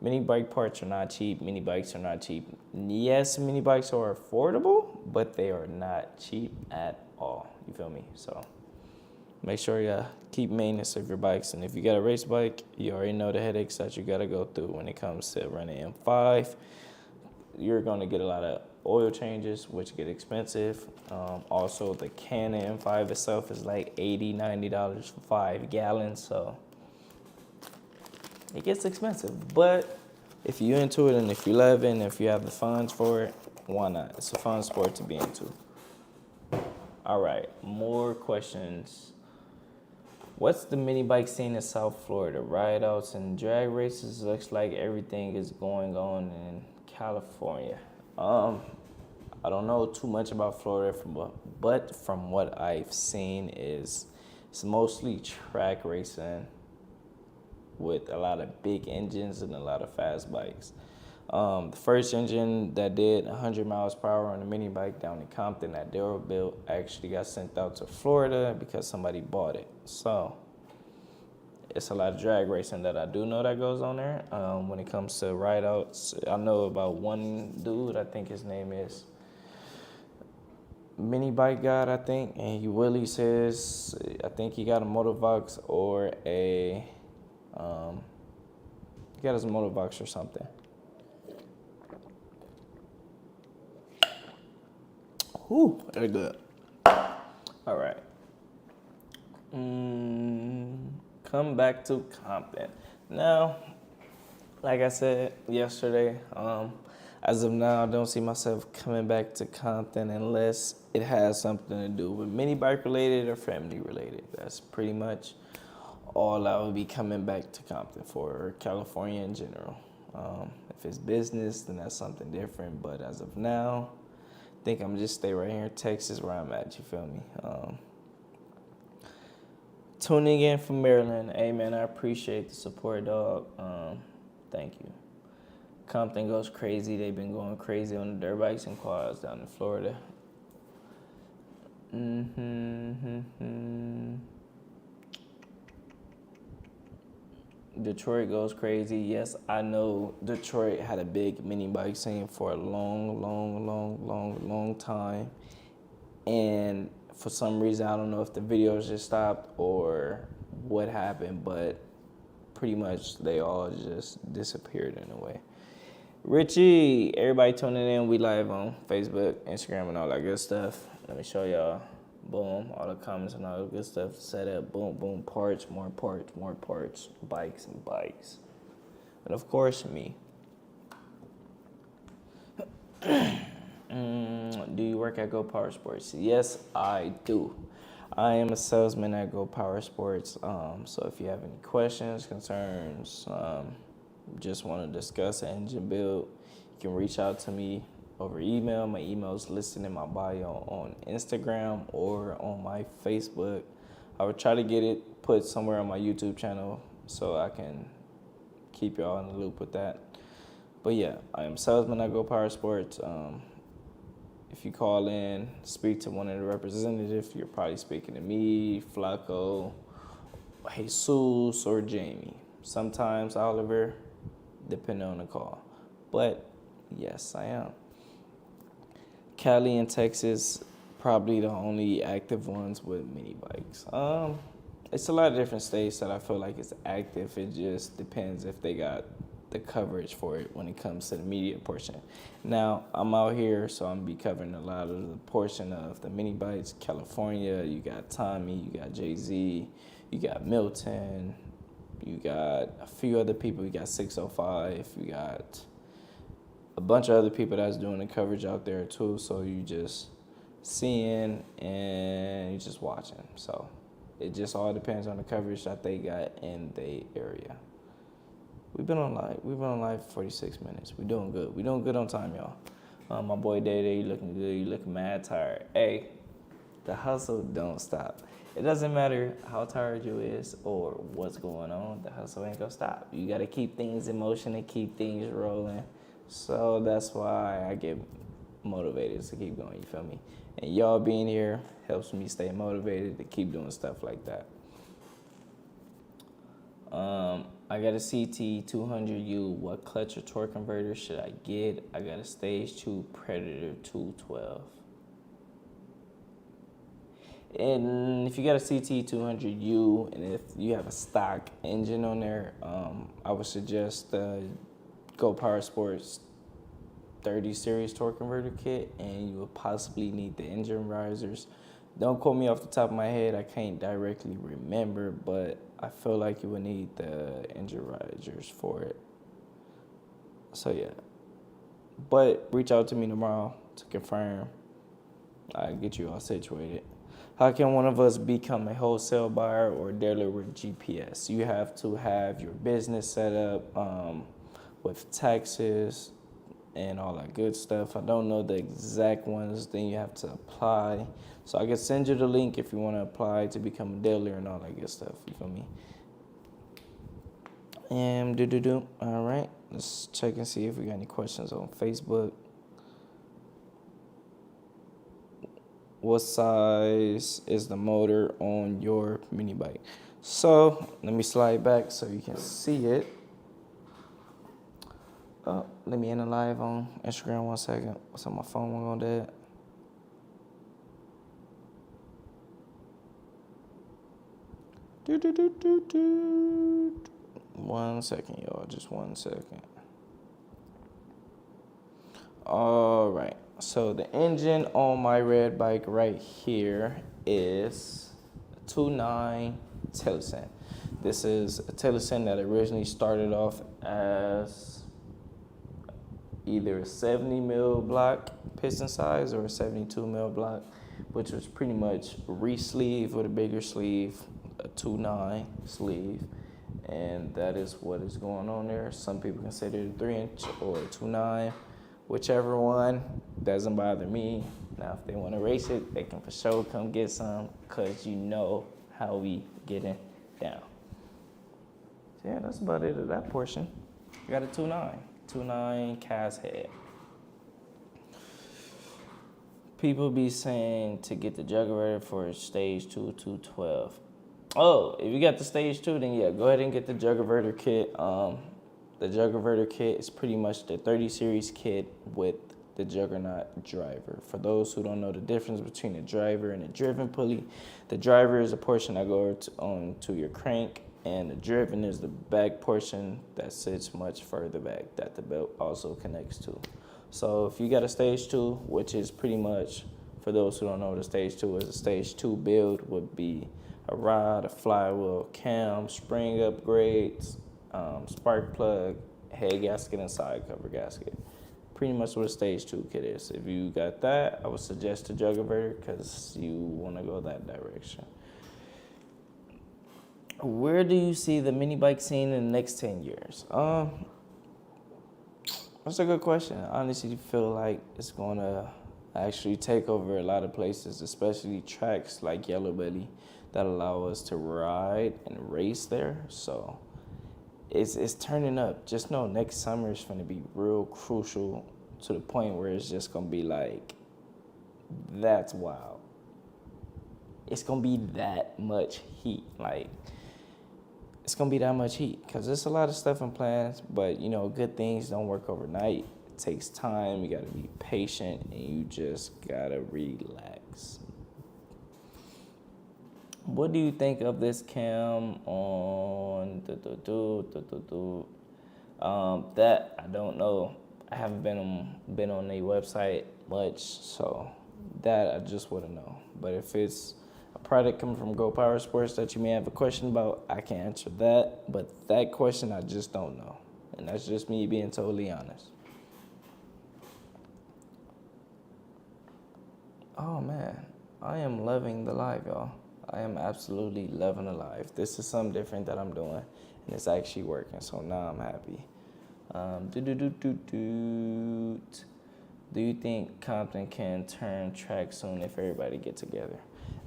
mini bike parts are not cheap. Mini bikes are not cheap. Yes, mini bikes are affordable, but they are not cheap at all. You feel me? So make sure you keep maintenance of your bikes. And if you got a race bike, you already know the headaches that you got to go through when it comes to running M5. You're going to get a lot of oil changes, which get expensive. Also, the can of M5 itself is like $80, $90 for 5 gallons. So it gets expensive. But if you're into it and if you love it and if you have the funds for it, why not? It's a fun sport to be into. All right, more questions. What's the mini bike scene in South Florida? Ride-outs and drag races. Looks like everything is going on in California. I don't know too much about Florida, but from what I've seen is It's mostly track racing with a lot of big engines and a lot of fast bikes. The first engine that did 100 miles per hour on a mini bike down in Compton that Daryl built actually got sent out to Florida because somebody bought it. So it's a lot of drag racing that I do know that goes on there. When it comes to ride outs, I know about one dude, I think his name is Mini Bike God, I think, and he Willie says, I think he got a Motovox or he got his Motovox or something. Whew, they're good. All right. Come back to Compton. Now, like I said yesterday, as of now, I don't see myself coming back to Compton unless it has something to do with mini bike related or family related. That's pretty much all I would be coming back to Compton for, or California in general. If it's business, then that's something different. But as of now, I think I'm just stay right here in Texas where I'm at, you feel me? Tuning in from Maryland. Hey, man, I appreciate the support, dog. Thank you. Compton goes crazy. They've been going crazy on the dirt bikes and quads down in Florida. Detroit goes crazy. Yes, I know Detroit had a big mini bike scene for a long time. And for some reason, I don't know if the videos just stopped or what happened, but pretty much they all just disappeared in a way. Richie, everybody tuning in. We live on Facebook, Instagram, and all that good stuff. Let me show y'all. Boom, all the comments and all the good stuff set up. Boom, boom, parts, more bikes and bikes. And of course, me. Do you work at Go Power Sports? Yes, I do. I am a salesman at Go Power Sports. So if you have any questions, concerns, just want to discuss an engine build, you can reach out to me over email. My email is listed in my bio on Instagram or on my Facebook. I would try to get it put somewhere on my YouTube channel so I can keep y'all in the loop with that. But yeah, I am salesman at Go Power Sports. If you call in, speak to one of the representatives, you're probably speaking to me, Flacco, Jesus, or Jamie. Sometimes Oliver, depending on the call. But yes, I am. Cali and Texas, probably the only active ones with mini bikes. It's a lot of different states that I feel like it's active. It just depends if they got the coverage for it when it comes to the media portion. Now, I'm out here, so I'm be covering a lot of the portion of the mini bikes. California, you got Tommy, you got Jay-Z, you got Milton, you got a few other people, you got 605, you got a bunch of other people that's doing the coverage out there too, so you just seeing and you just watching. So it just all depends on the coverage that they got in the area. We've been on live for 46 minutes. We're doing good. We're doing good on time, y'all. My boy DaeDae, you looking good. You looking mad tired. Hey, the hustle don't stop. It doesn't matter how tired you is or what's going on. The hustle ain't gonna stop. You gotta keep things in motion and keep things rolling. So that's why I get motivated to keep going, you feel me? And y'all being here helps me stay motivated to keep doing stuff like that. I got a CT 200U. What clutch or torque converter should I get? I got a Stage 2 Predator 212. And if you got a CT 200U and if you have a stock engine on there, I would suggest Go Power Sports 30 series torque converter kit, and you will possibly need the engine risers. Don't quote me off the top of my head. I can't directly remember, but I feel like you would need the engine risers for it. So yeah. But reach out to me tomorrow to confirm. I'll get you all situated. How can one of us become a wholesale buyer or dealer with GPS? You have to have your business set up with taxes, and all that good stuff. I don't know the exact ones, then you have to apply. So I can send you the link if you want to apply to become a dealer and all that good stuff. You feel me? And all right, let's check and see if we got any questions on Facebook. What size is the motor on your mini bike? So let me slide back so you can see it. Oh, let me end the live on Instagram 1 second. What's on my phone? We're going to that. Do. 1 second, y'all. Just 1 second. All right. So the engine on my red bike right here is a 2.9 Tillotson. This is a Tillotson that originally started off as either a 70 mil block piston size or a 72 mil block, which was pretty much re-sleeve with a bigger sleeve, a 2.9 sleeve, and that is what is going on there. Some people consider it a 3-inch or a 2.9. Whichever one, doesn't bother me. Now, if they want to race it, they can for sure come get some, because you know how we getting down. So yeah, that's about it of that portion. I got a 2.9 cast head. People be saying to get the juggernator for stage 2 212. Oh, if you got the stage 2, then yeah, go ahead and get the juggernator kit. The Juggernator kit is pretty much the 30 series kit with the Juggernaut driver. For those who don't know the difference between a driver and a driven pulley, the driver is a portion that goes onto your crank, and the driven is the back portion that sits much further back that the belt also connects to. So if you got a stage 2, which is pretty much, for those who don't know what a stage 2 is, a stage 2 build would be a rod, a flywheel, cam, spring upgrades, spark plug, head gasket, and side cover gasket. Pretty much what a stage 2 kit is. If you got that, I would suggest a Juggernator because you want to go that direction. Where do you see the mini bike scene in the next 10 years? That's a good question. I honestly feel like it's going to actually take over a lot of places, especially tracks like Yellow Belly that allow us to ride and race there. So it's turning up. Just know next summer is going to be real crucial to the point where it's just going to be like, that's wild. It's going to be that much heat. Like, it's going to be that much heat because there's a lot of stuff in plans, but, you know, good things don't work overnight. It takes time. You got to be patient, and you just got to relax. What do you think of this cam on that? I don't know. I haven't been on their website much, so that I just wouldn't know. But if it's a product coming from Go Power Sports that you may have a question about, I can answer that. But that question, I just don't know. And that's just me being totally honest. Oh, man. I am loving the live, y'all. I am absolutely loving the live. This is something different that I'm doing, and it's actually working, so now I'm happy. Do you think Compton can turn track soon if everybody get together?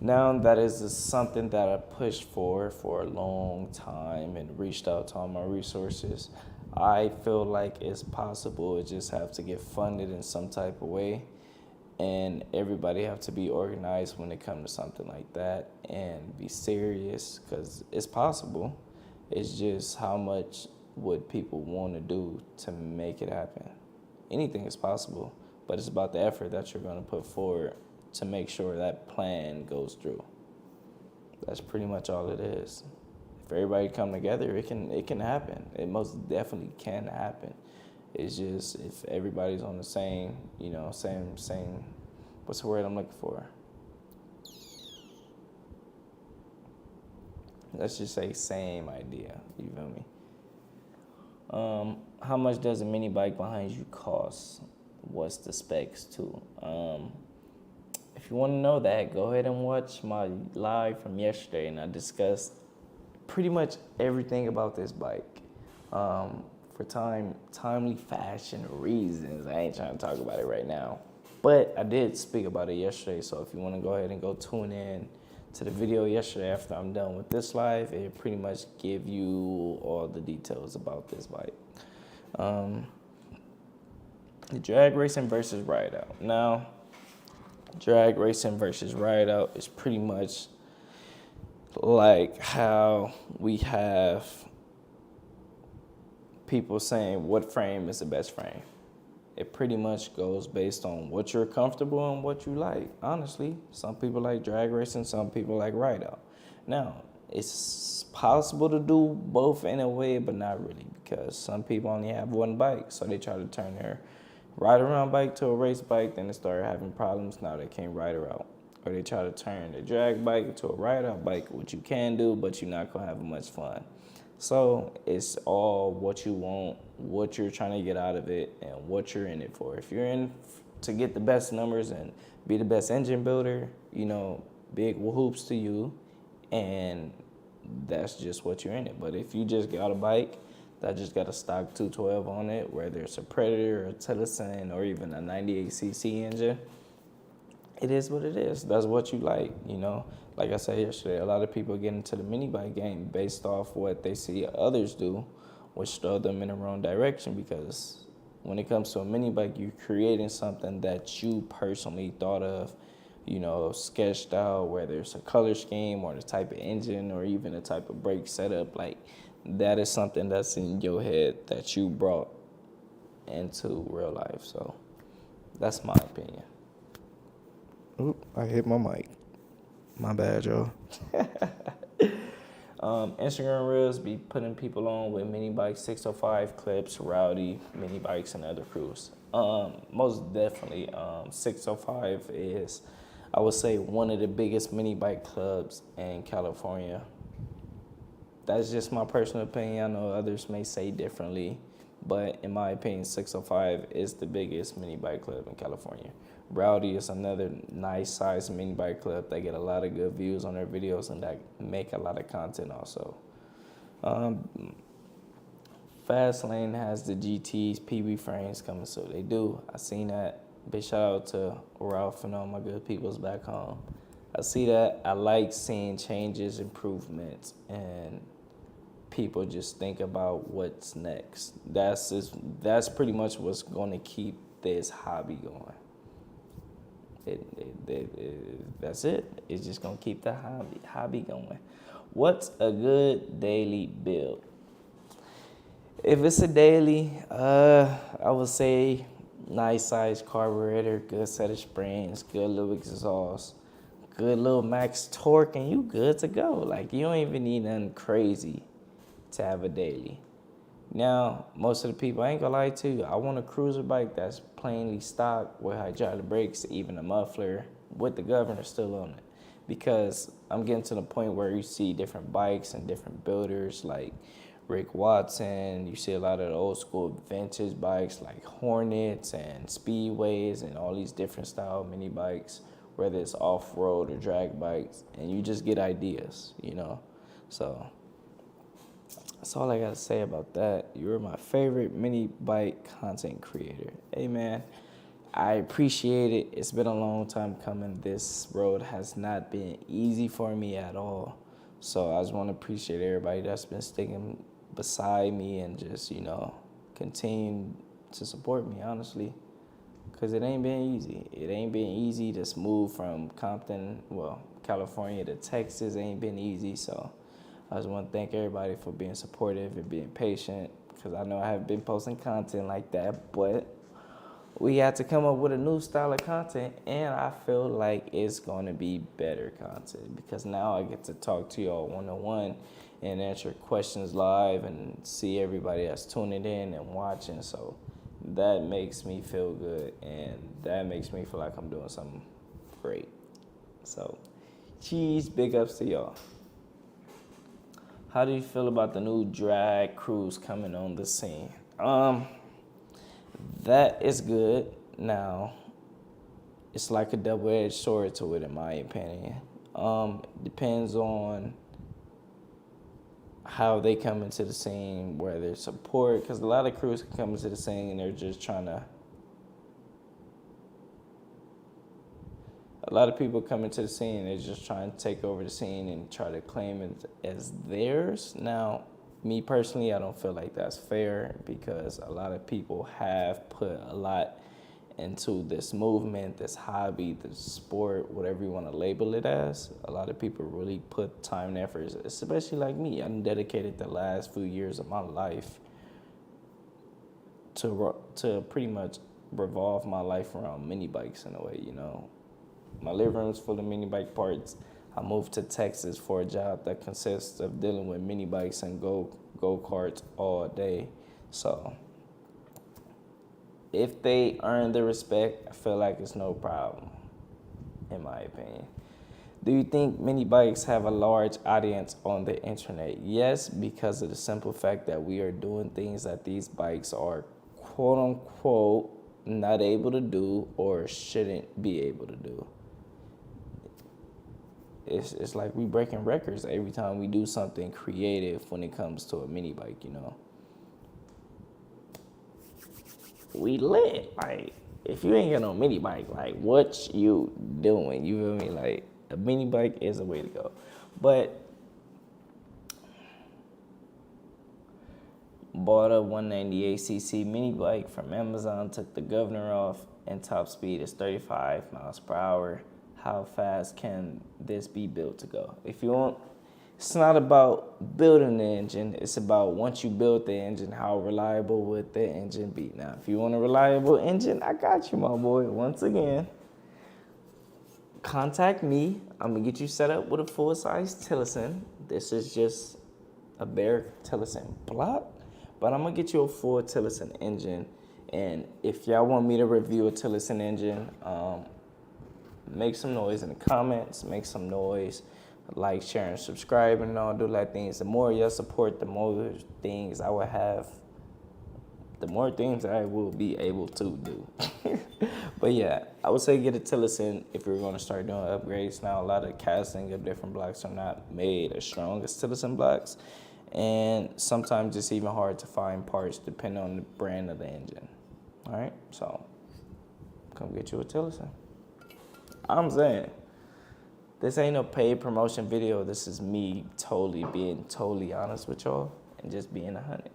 Now, that is something that I pushed for a long time and reached out to all my resources. I feel like it's possible. It just have to get funded in some type of way. And everybody have to be organized when it comes to something like that and be serious because it's possible. It's just how much would people want to do to make it happen. Anything is possible, but it's about the effort that you're going to put forward to make sure that plan goes through. That's pretty much all it is. If everybody come together, it can happen. It most definitely can happen. It's just if everybody's on the same, same, what's the word I'm looking for? Let's just say same idea, you feel me? How much does a mini bike behind you cost? What's the specs too? If you want to know that, go ahead and watch my live from yesterday, and I discussed pretty much everything about this bike. for timely fashion reasons. I ain't trying to talk about it right now. But I did speak about it yesterday, so if you want to go ahead and go tune in to the video yesterday after I'm done with this live, it pretty much give you all the details about this bike. The drag racing versus ride out. Now, drag racing versus ride out is pretty much like how we have people saying what frame is the best frame. It pretty much goes based on what you're comfortable and what you like. Honestly, some people like drag racing, some people like ride out. Now, it's possible to do both in a way, but not really, because some people only have one bike, so they try to turn their ride around bike to a race bike, then they start having problems. Now they can't ride her out. Or they try to turn the drag bike to a ride out bike, which you can do, but you're not gonna have much fun. So it's all what you want, what you're trying to get out of it, and what you're in it for. If you're in to get the best numbers and be the best engine builder, big whoops to you, and that's just what you're in it. But if you just got a bike that just got a stock 212 on it, whether it's a Predator or a Tillotson or even a 98cc engine, it is what it is. That's what you like, Like I said yesterday, a lot of people get into the mini bike game based off what they see others do, which throw them in the wrong direction, because when it comes to a mini bike, you're creating something that you personally thought of, sketched out, whether it's a color scheme or the type of engine or even the type of brake setup. Like, that is something that's in your head that you brought into real life. So that's my opinion. Oop, I hit my mic. My bad, y'all. Instagram Reels be putting people on with mini bikes, 605 clips, rowdy mini bikes, and other crews. Most definitely, 605 is, I would say, one of the biggest mini bike clubs in California. That's just my personal opinion. I know others may say differently, but in my opinion, 605 is the biggest mini bike club in California. Rowdy is another nice size mini bike club. They get a lot of good views on their videos and that make a lot of content also. Fast Lane has the GTs, PB frames coming, so they do. I seen that. Big shout out to Ralph and all my good peoples back home. I see that. I like seeing changes, improvements, and people just think about what's next. That's pretty much what's going to keep this hobby going. That's it. It's just going to keep the hobby going. What's a good daily build? If it's a daily, I would say nice size carburetor, good set of springs, good little exhaust, good little max torque, and you good to go. Like, you don't even need nothing crazy to have a daily. Now, most of the people, I ain't gonna lie to you, I want a cruiser bike that's plainly stock with hydraulic brakes, even a muffler with the governor still on it. Because I'm getting to the point where you see different bikes and different builders like Rick Watson. You see a lot of the old school vintage bikes like Hornets and Speedways and all these different style mini bikes, whether it's off-road or drag bikes, and you just get ideas, So that's all I got to say about that. You're my favorite mini bike content creator. Hey, man, I appreciate it. It's been a long time coming. This road has not been easy for me at all. So I just want to appreciate everybody that's been sticking beside me and just, continue to support me, honestly. Because it ain't been easy. It ain't been easy to move from California to Texas. It ain't been easy, so I just want to thank everybody for being supportive and being patient, because I know I haven't been posting content like that, but we had to come up with a new style of content, and I feel like it's going to be better content, because now I get to talk to y'all one-on-one and answer questions live and see everybody that's tuning in and watching, so that makes me feel good, and that makes me feel like I'm doing something great. So, cheese, big ups to y'all. How do you feel about the new drag crews coming on the scene? That is good. Now, it's like a double-edged sword to it, in my opinion. Depends on how they come into the scene, where there's support, because a lot of crews can come into the scene and they're just trying to. A lot of people come into the scene and they're just trying to take over the scene and try to claim it as theirs. Now, me personally, I don't feel like that's fair, because a lot of people have put a lot into this movement, this hobby, this sport, whatever you want to label it as. A lot of people really put time and effort, especially like me. I dedicated the last few years of my life to pretty much revolve my life around mini bikes in a way, you know. My living room is full of mini bike parts. I moved to Texas for a job that consists of dealing with mini bikes and go-karts all day. So if they earn the respect, I feel like it's no problem, in my opinion. Do you think mini bikes have a large audience on the internet? Yes, because of the simple fact that we are doing things that these bikes are quote unquote not able to do or shouldn't be able to do. It's like we breaking records every time we do something creative when it comes to a mini bike, you know. We lit. Like, if you ain't got no mini bike, like, what you doing? You feel me? Like, a mini bike is the way to go. But bought a 198cc mini bike from Amazon, took the governor off, and top speed is 35 miles per hour. How fast can this be built to go? If you want, it's not about building the engine. It's about once you build the engine, how reliable would the engine be? Now, if you want a reliable engine, I got you, my boy. Once again, contact me. I'm going to get you set up with a full-size Tillotson. This is just a bare Tillotson block, but I'm going to get you a full Tillotson engine. And if y'all want me to review a Tillotson engine, make some noise in the comments, make some noise, like, share, and subscribe, and all do that things. The more y'all support, the more things I will have, the more things I will be able to do. But yeah, I would say get a Tillotson if you're going to start doing upgrades. Now, a lot of casting of different blocks are not made as strong as Tillotson blocks, and sometimes it's even hard to find parts depending on the brand of the engine. All right, so come get you a Tillotson. I'm saying, this ain't no paid promotion video. This is me being totally honest with y'all and just being 100.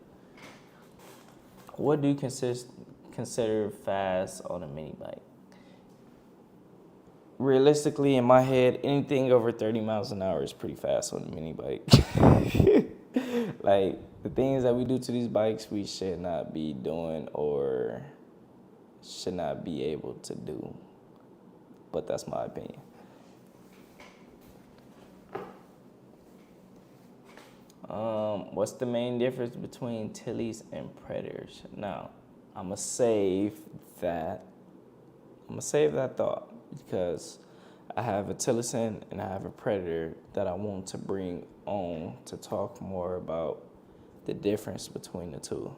What do you consider fast on a mini bike? Realistically, in my head, anything over 30 miles an hour is pretty fast on a mini bike. Like, the things that we do to these bikes, we should not be doing or should not be able to do. But that's my opinion. What's the main difference between Tillies and Predators? Now, I'm gonna save that thought, because I have a Tillotson and I have a Predator that I want to bring on to talk more about the difference between the two.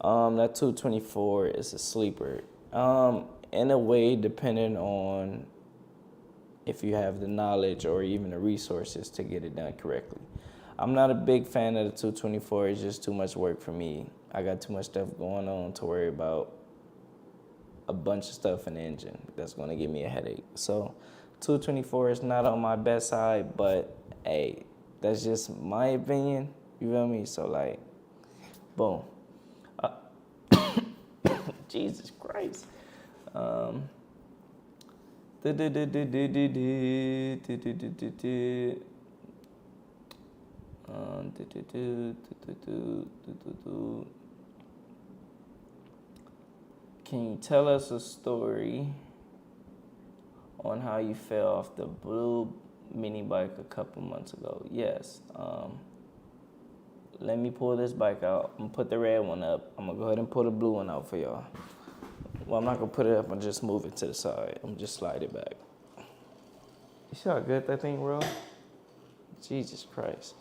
That 224 is a sleeper. In a way, depending on if you have the knowledge or even the resources to get it done correctly. I'm not a big fan of the 224. It's just too much work for me. I got too much stuff going on to worry about a bunch of stuff in the engine that's going to give me a headache. So 224 is not on my best side, but hey, that's just my opinion. You feel me? So, like, boom. Jesus Christ. Can you tell us a story on how you fell off the blue mini bike a couple months ago? Yes. Let me pull this bike out. I'm gonna put the red one up. I'm gonna go ahead and pull the blue one out for y'all. Well, I'm not gonna put it up and just move it to the side. I'm just slide it back. You see how good that thing roll? Jesus Christ.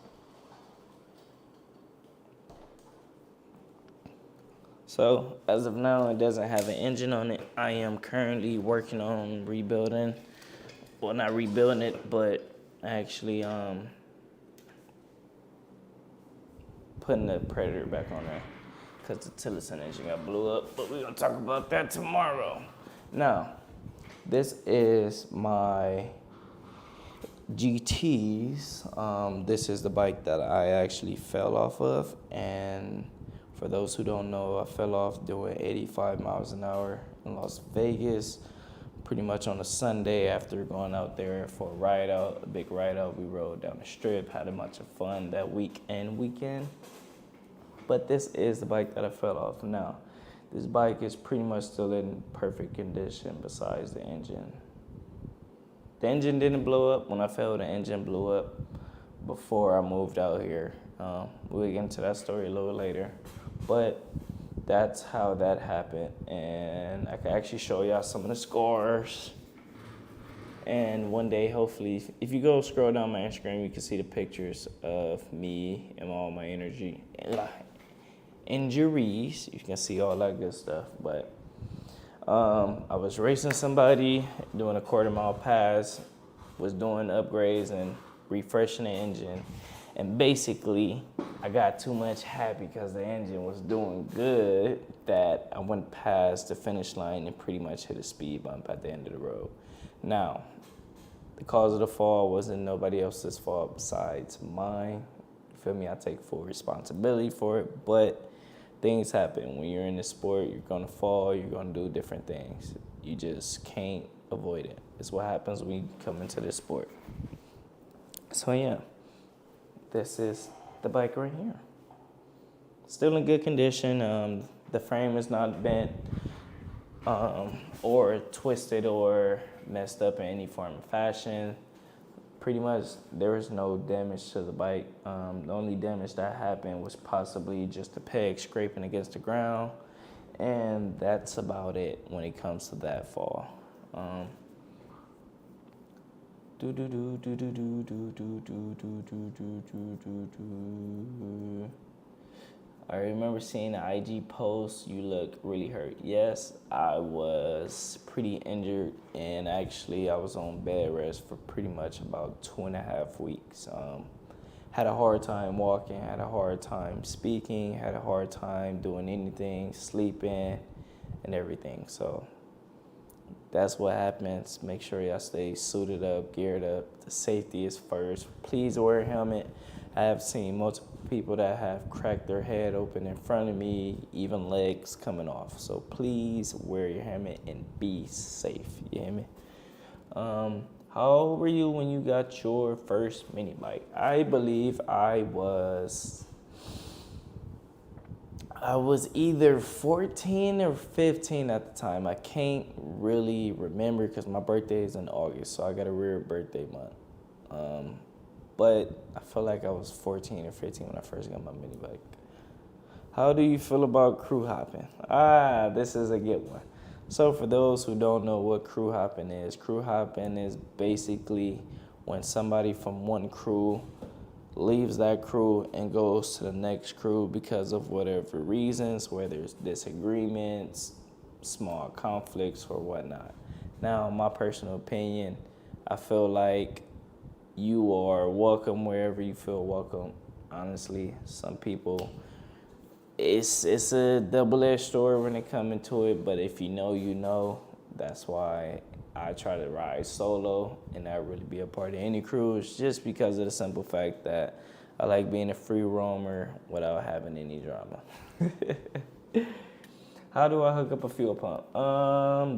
So, as of now, it doesn't have an engine on it. I am currently working on rebuilding. Well, not rebuilding it, but actually putting the Predator back on there because the Tillerson engine got blew up, but we're gonna talk about that tomorrow. Now, this is my GTs. This is the bike that I actually fell off of, and for those who don't know, I fell off doing 85 miles an hour in Las Vegas, pretty much on a Sunday after going out there for a ride out, a big ride out. We rode down the strip, had a bunch of fun that weekend. But this is the bike that I fell off. Now, this bike is pretty much still in perfect condition besides the engine. The engine didn't blow up. When I fell, the engine blew up before I moved out here. We'll get into that story a little later. But that's how that happened. And I can actually show y'all some of the scars. And one day, hopefully, if you go scroll down my Instagram, you can see the pictures of me and all my injuries. You can see all that good stuff. But I was racing somebody, doing a quarter-mile pass, was doing upgrades and refreshing the engine. And basically, I got too much happy because the engine was doing good that I went past the finish line and pretty much hit a speed bump at the end of the road. Now, the cause of the fall wasn't nobody else's fault besides mine. You feel me? I take full responsibility for it, but things happen. When you're in the sport, you're gonna fall, you're gonna do different things. You just can't avoid it. It's what happens when you come into this sport. So yeah, this is the bike right here. Still in good condition. The frame is not bent or twisted or messed up in any form or fashion. Pretty much there was no damage to the bike. The only damage that happened was possibly just the peg scraping against the ground, and that's about it when it comes to that fall. I remember seeing an IG post, you look really hurt. Yes, I was pretty injured, and actually I was on bed rest for pretty much about 2.5 weeks. Had a hard time walking, had a hard time speaking, had a hard time doing anything, sleeping, and everything. So that's what happens. Make sure y'all stay suited up, geared up. The safety is first. Please wear a helmet. I have seen multiple people that have cracked their head open in front of me, even legs coming off. So please wear your helmet and be safe. You hear me? How old were you when you got your first mini bike? I believe I was either 14 or 15 at the time. I can't really remember because my birthday is in August, so I got a weird birthday month. But I feel like I was 14 or 15 when I first got my mini bike. How do you feel about crew hopping? This is a good one. So for those who don't know what crew hopping is basically when somebody from one crew leaves that crew and goes to the next crew because of whatever reasons, whether it's disagreements, small conflicts, or whatnot. Now, in my personal opinion, I feel like you are welcome wherever you feel welcome. Honestly, some people, it's a double-edged story when it comes into it, but if you know, you know. That's why I try to ride solo and not really be a part of any crews, just because of the simple fact that I like being a free roamer without having any drama. How do I hook up a fuel pump?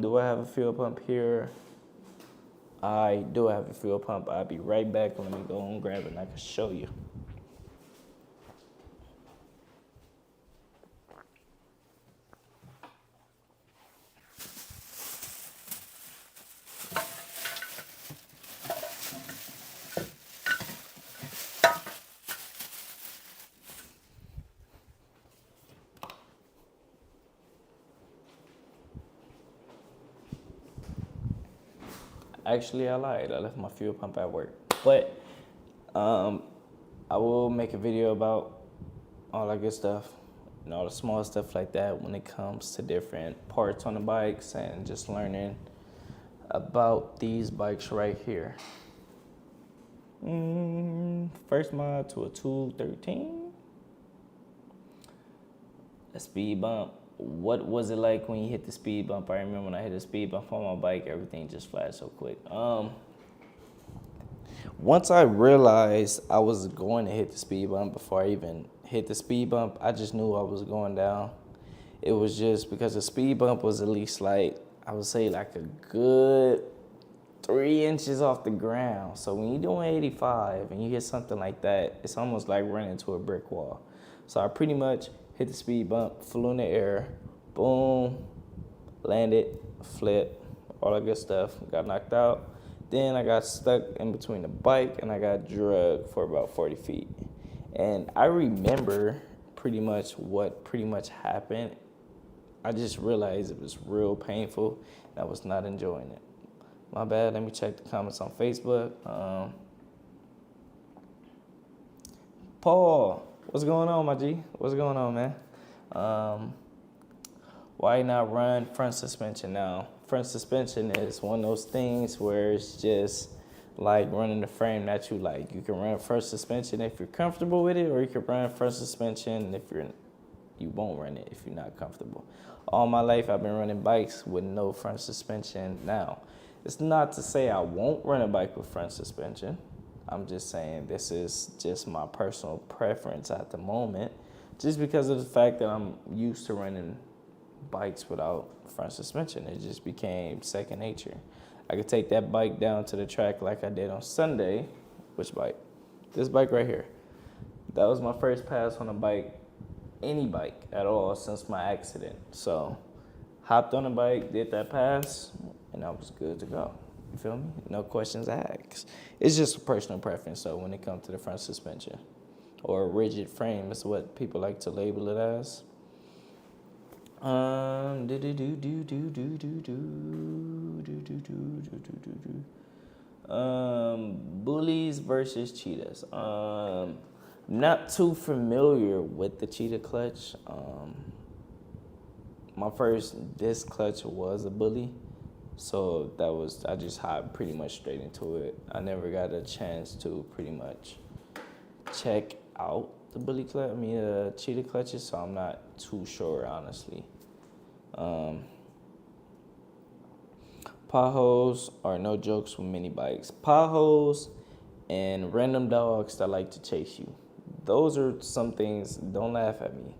Do I have a fuel pump here? I do have a fuel pump. I'll be right back. Let me go and grab it and I can show you. Actually, I lied. I left my fuel pump at work. But I will make a video about all that good stuff and all the small stuff like that when it comes to different parts on the bikes and just learning about these bikes right here. First mod to a 213. A speed bump. What was it like when you hit the speed bump? I remember when I hit a speed bump on my bike, everything just flashed so quick. Once I realized I was going to hit the speed bump before I even hit the speed bump, I just knew I was going down. It was just because the speed bump was at least like, I would say like a good 3 inches off the ground. So when you're doing 85 and you hit something like that, it's almost like running into a brick wall. So I pretty much hit the speed bump, flew in the air, boom, landed, flipped, all that good stuff, got knocked out. Then I got stuck in between the bike and I got drugged for about 40 feet. And I remember pretty much what pretty much happened. I just realized it was real painful and I was not enjoying it. My bad, let me check the comments on Facebook. Paul, what's going on, my G? What's going on, man? Why not run front suspension now? Front suspension is one of those things where it's just like running the frame that you like. You can run front suspension if you're comfortable with it, or you can run front suspension if you won't run it if you're not comfortable. All my life I've been running bikes with no front suspension now. It's not to say I won't run a bike with front suspension. I'm just saying this is just my personal preference at the moment, just because of the fact that I'm used to running bikes without front suspension. It just became second nature. I could take that bike down to the track like I did on Sunday. Which bike? This bike right here. That was my first pass on a bike, any bike at all, since my accident. So hopped on a bike, did that pass, and I was good to go. You feel me? No questions asked. It's just a personal preference, though, when it comes to the front suspension. Or a rigid frame is what people like to label it as. Bullies versus cheetahs. Not too familiar with the cheetah clutch. My first disc clutch was a bully, so I just hopped pretty much straight into it. I never got a chance to pretty much check out the cheetah clutches, so I'm not too sure, honestly. Potholes are no jokes with mini bikes. Potholes and random dogs that like to chase you. Those are some things, don't laugh at me.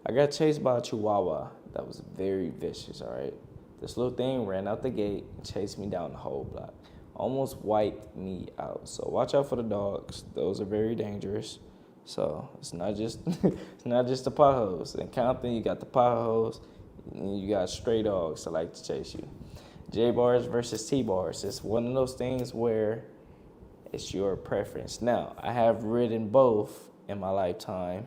I got chased by a chihuahua that was very vicious, all right? This little thing ran out the gate and chased me down the whole block. Almost wiped me out. So watch out for the dogs. Those are very dangerous. So it's not just it's not just the potholes. In Compton, you got the potholes, and you got stray dogs that like to chase you. J-bars versus T-bars. It's one of those things where it's your preference. Now, I have ridden both in my lifetime.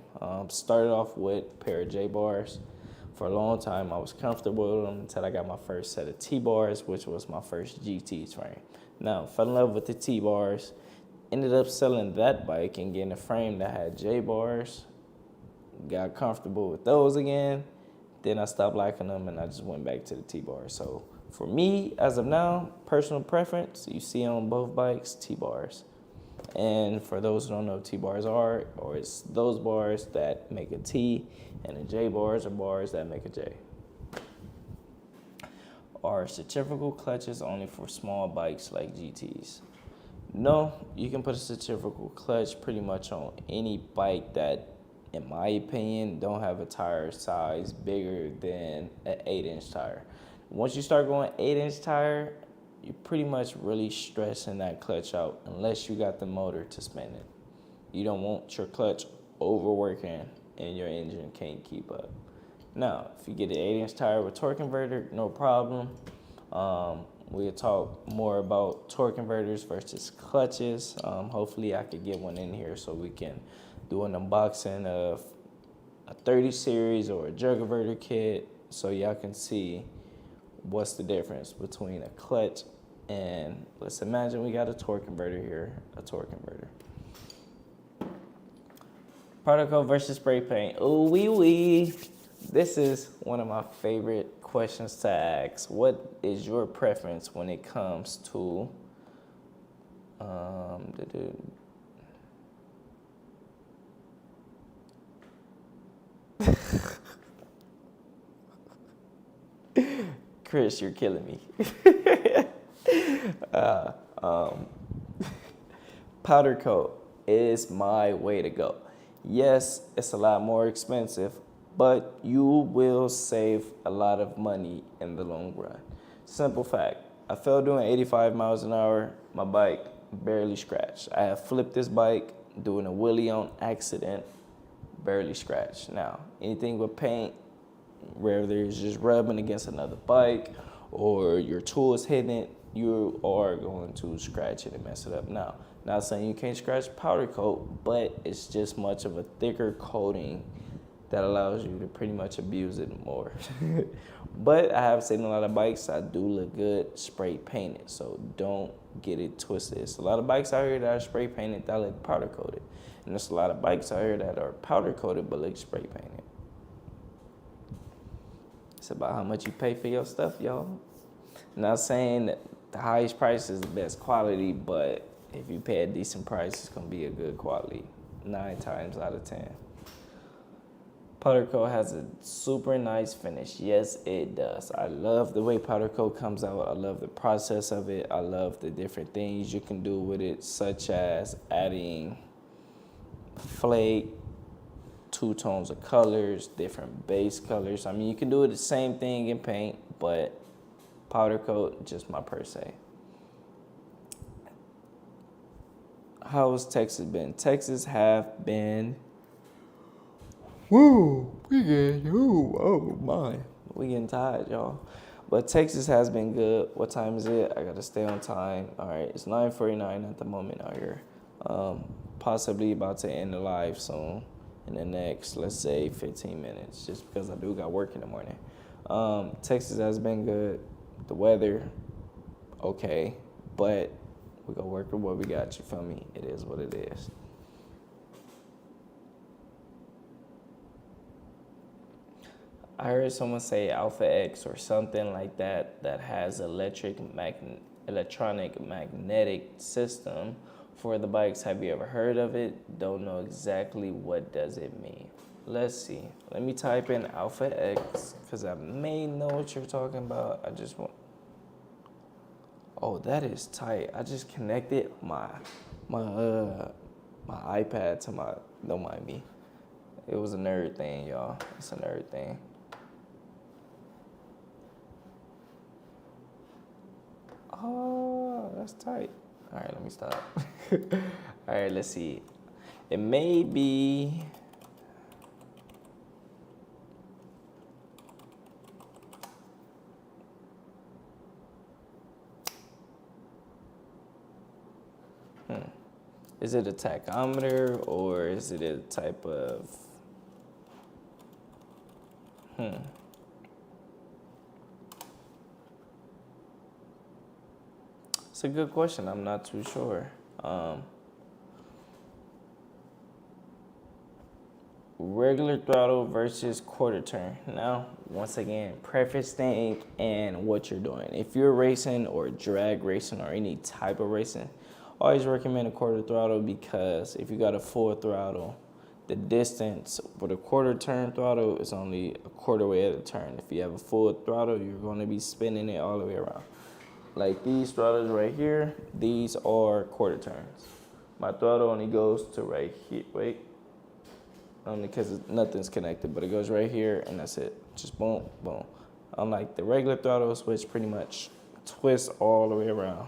Started off with a pair of J-bars. For a long time, I was comfortable with them until I got my first set of T-bars, which was my first GT frame. Now, fell in love with the T-bars. Ended up selling that bike and getting a frame that had J-bars. Got comfortable with those again. Then I stopped liking them and I just went back to the T-bars. So for me, as of now, personal preference, you see on both bikes, T-bars. And for those who don't know what T-bars are, or it's those bars that make a T, and the J-bars are bars that make a J. Are centrifugal clutches only for small bikes like GTs? No, you can put a centrifugal clutch pretty much on any bike that, in my opinion, don't have a tire size bigger than an 8-inch tire. Once you start going 8-inch tire, you're pretty much really stressing that clutch out unless you got the motor to spin it. You don't want your clutch overworking and your engine can't keep up. Now, if you get an 8-inch tire with torque converter, no problem. We'll talk more about torque converters versus clutches. Hopefully I could get one in here so we can do an unboxing of a 30 series or a jug converter kit so y'all can see what's the difference between a clutch and, let's imagine we got a torque converter here, a torque converter. Particle versus spray paint. Ooh wee wee. This is one of my favorite questions to ask. What is your preference when it comes to Chris, you're killing me. uh, um, Powder coat is my way to go. Yes, it's a lot more expensive, but you will save a lot of money in the long run. Simple fact, I fell doing 85 miles an hour, my bike barely scratched. I have flipped this bike doing a wheelie on accident, barely scratched. Now, anything with paint, whether it's just rubbing against another bike or your tool is hitting it, you are going to scratch it and mess it up. Now, not saying you can't scratch powder coat, but it's just much of a thicker coating that allows you to pretty much abuse it more. But I have seen a lot of bikes that do look good spray painted, so don't get it twisted. There's a lot of bikes out here that are spray painted that look powder coated, and there's a lot of bikes out here that are powder coated but look spray painted. It's about how much you pay for your stuff, y'all. Not saying that the highest price is the best quality, but if you pay a decent price, it's gonna be a good quality, 9 times out of 10. Powder coat has a super nice finish. Yes, it does. I love the way powder coat comes out. I love the process of it. I love the different things you can do with it, such as adding flake, 2 tones of colors, different base colors. I mean, you can do the same thing in paint, but powder coat, just my per se. How's Texas been? Texas have been, oh my. We getting tired, y'all. But Texas has been good. What time is it? I gotta stay on time. All right, it's 9:49 at the moment out here. Possibly about to end the live soon in the next, let's say, 15 minutes, just because I do got work in the morning. Texas has been good. The weather, okay, but we gonna work with what we got, you feel me? It is what it is. I heard someone say Alpha X or something like that that has electronic magnetic system for the bikes. Have you ever heard of it? Don't know exactly what does it mean. Let's see. Let me type in Alpha X because I may know what you're talking about. I just want. Oh, that is tight. I just connected my iPad to my. Don't mind me. It was a nerd thing, y'all. It's a nerd thing. Oh, that's tight. All right, let me stop. All right, let's see. It may be. Is it a tachometer or is it a type of? It's a good question. I'm not too sure. Regular throttle versus quarter turn. Now, once again, preface thing and what you're doing. If you're racing or drag racing or any type of racing, always recommend a quarter throttle because if you got a full throttle, the distance for the quarter turn throttle is only a quarter way of the turn. If you have a full throttle, you're going to be spinning it all the way around. Like these throttles right here, these are quarter turns. My throttle only goes to right here. Wait. Only because nothing's connected, but it goes right here and that's it. Just boom, boom. Unlike the regular throttle switch, pretty much twists all the way around.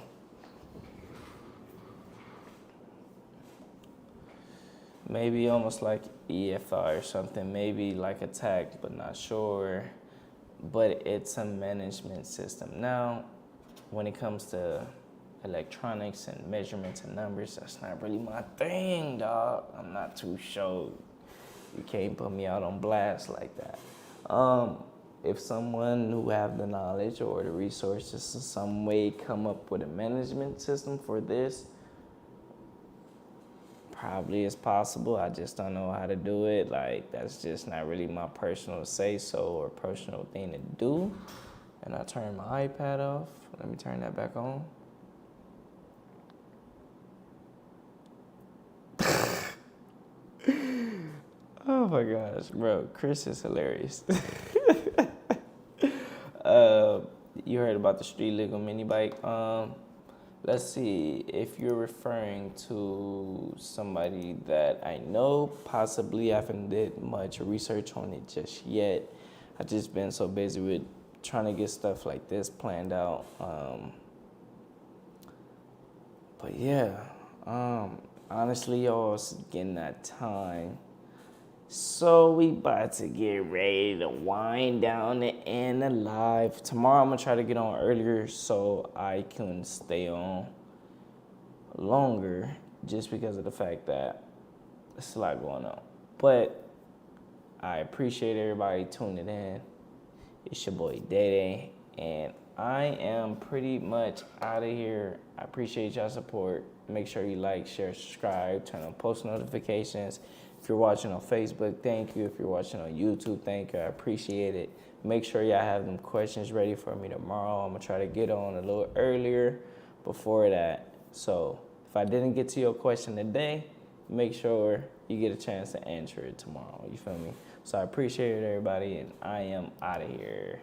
Maybe almost like EFI or something, maybe like a tag, but not sure. But it's a management system. Now, when it comes to electronics and measurements and numbers, that's not really my thing, dog. I'm not too sure. You can't put me out on blast like that. If someone who have the knowledge or the resources in some way come up with a management system for this, probably it's possible. I just don't know how to do it. Like, that's just not really my personal say-so or personal thing to do. And I turned my iPad off. Let me turn that back on. Oh my gosh, bro, Chris is hilarious. you heard about the street legal mini bike. Let's see if you're referring to somebody that I know. Possibly, I haven't did much research on it just yet. I just been so busy with trying to get stuff like this planned out. But yeah, honestly, y'all, it's getting that time. So we about to get ready to wind down the end of live. Tomorrow I'm gonna try to get on earlier so I can stay on longer, just because of the fact that there's a lot going on. But I appreciate everybody tuning in. It's your boy DaeDae, and I am pretty much out of here. I appreciate y'all support. Make sure you like, share, subscribe, turn on post notifications. If you're watching on Facebook, thank you. If you're watching on YouTube, thank you. I appreciate it. Make sure y'all have them questions ready for me tomorrow. I'm going to try to get on a little earlier before that. So if I didn't get to your question today, make sure you get a chance to answer it tomorrow. You feel me? So I appreciate it, everybody, and I am out of here.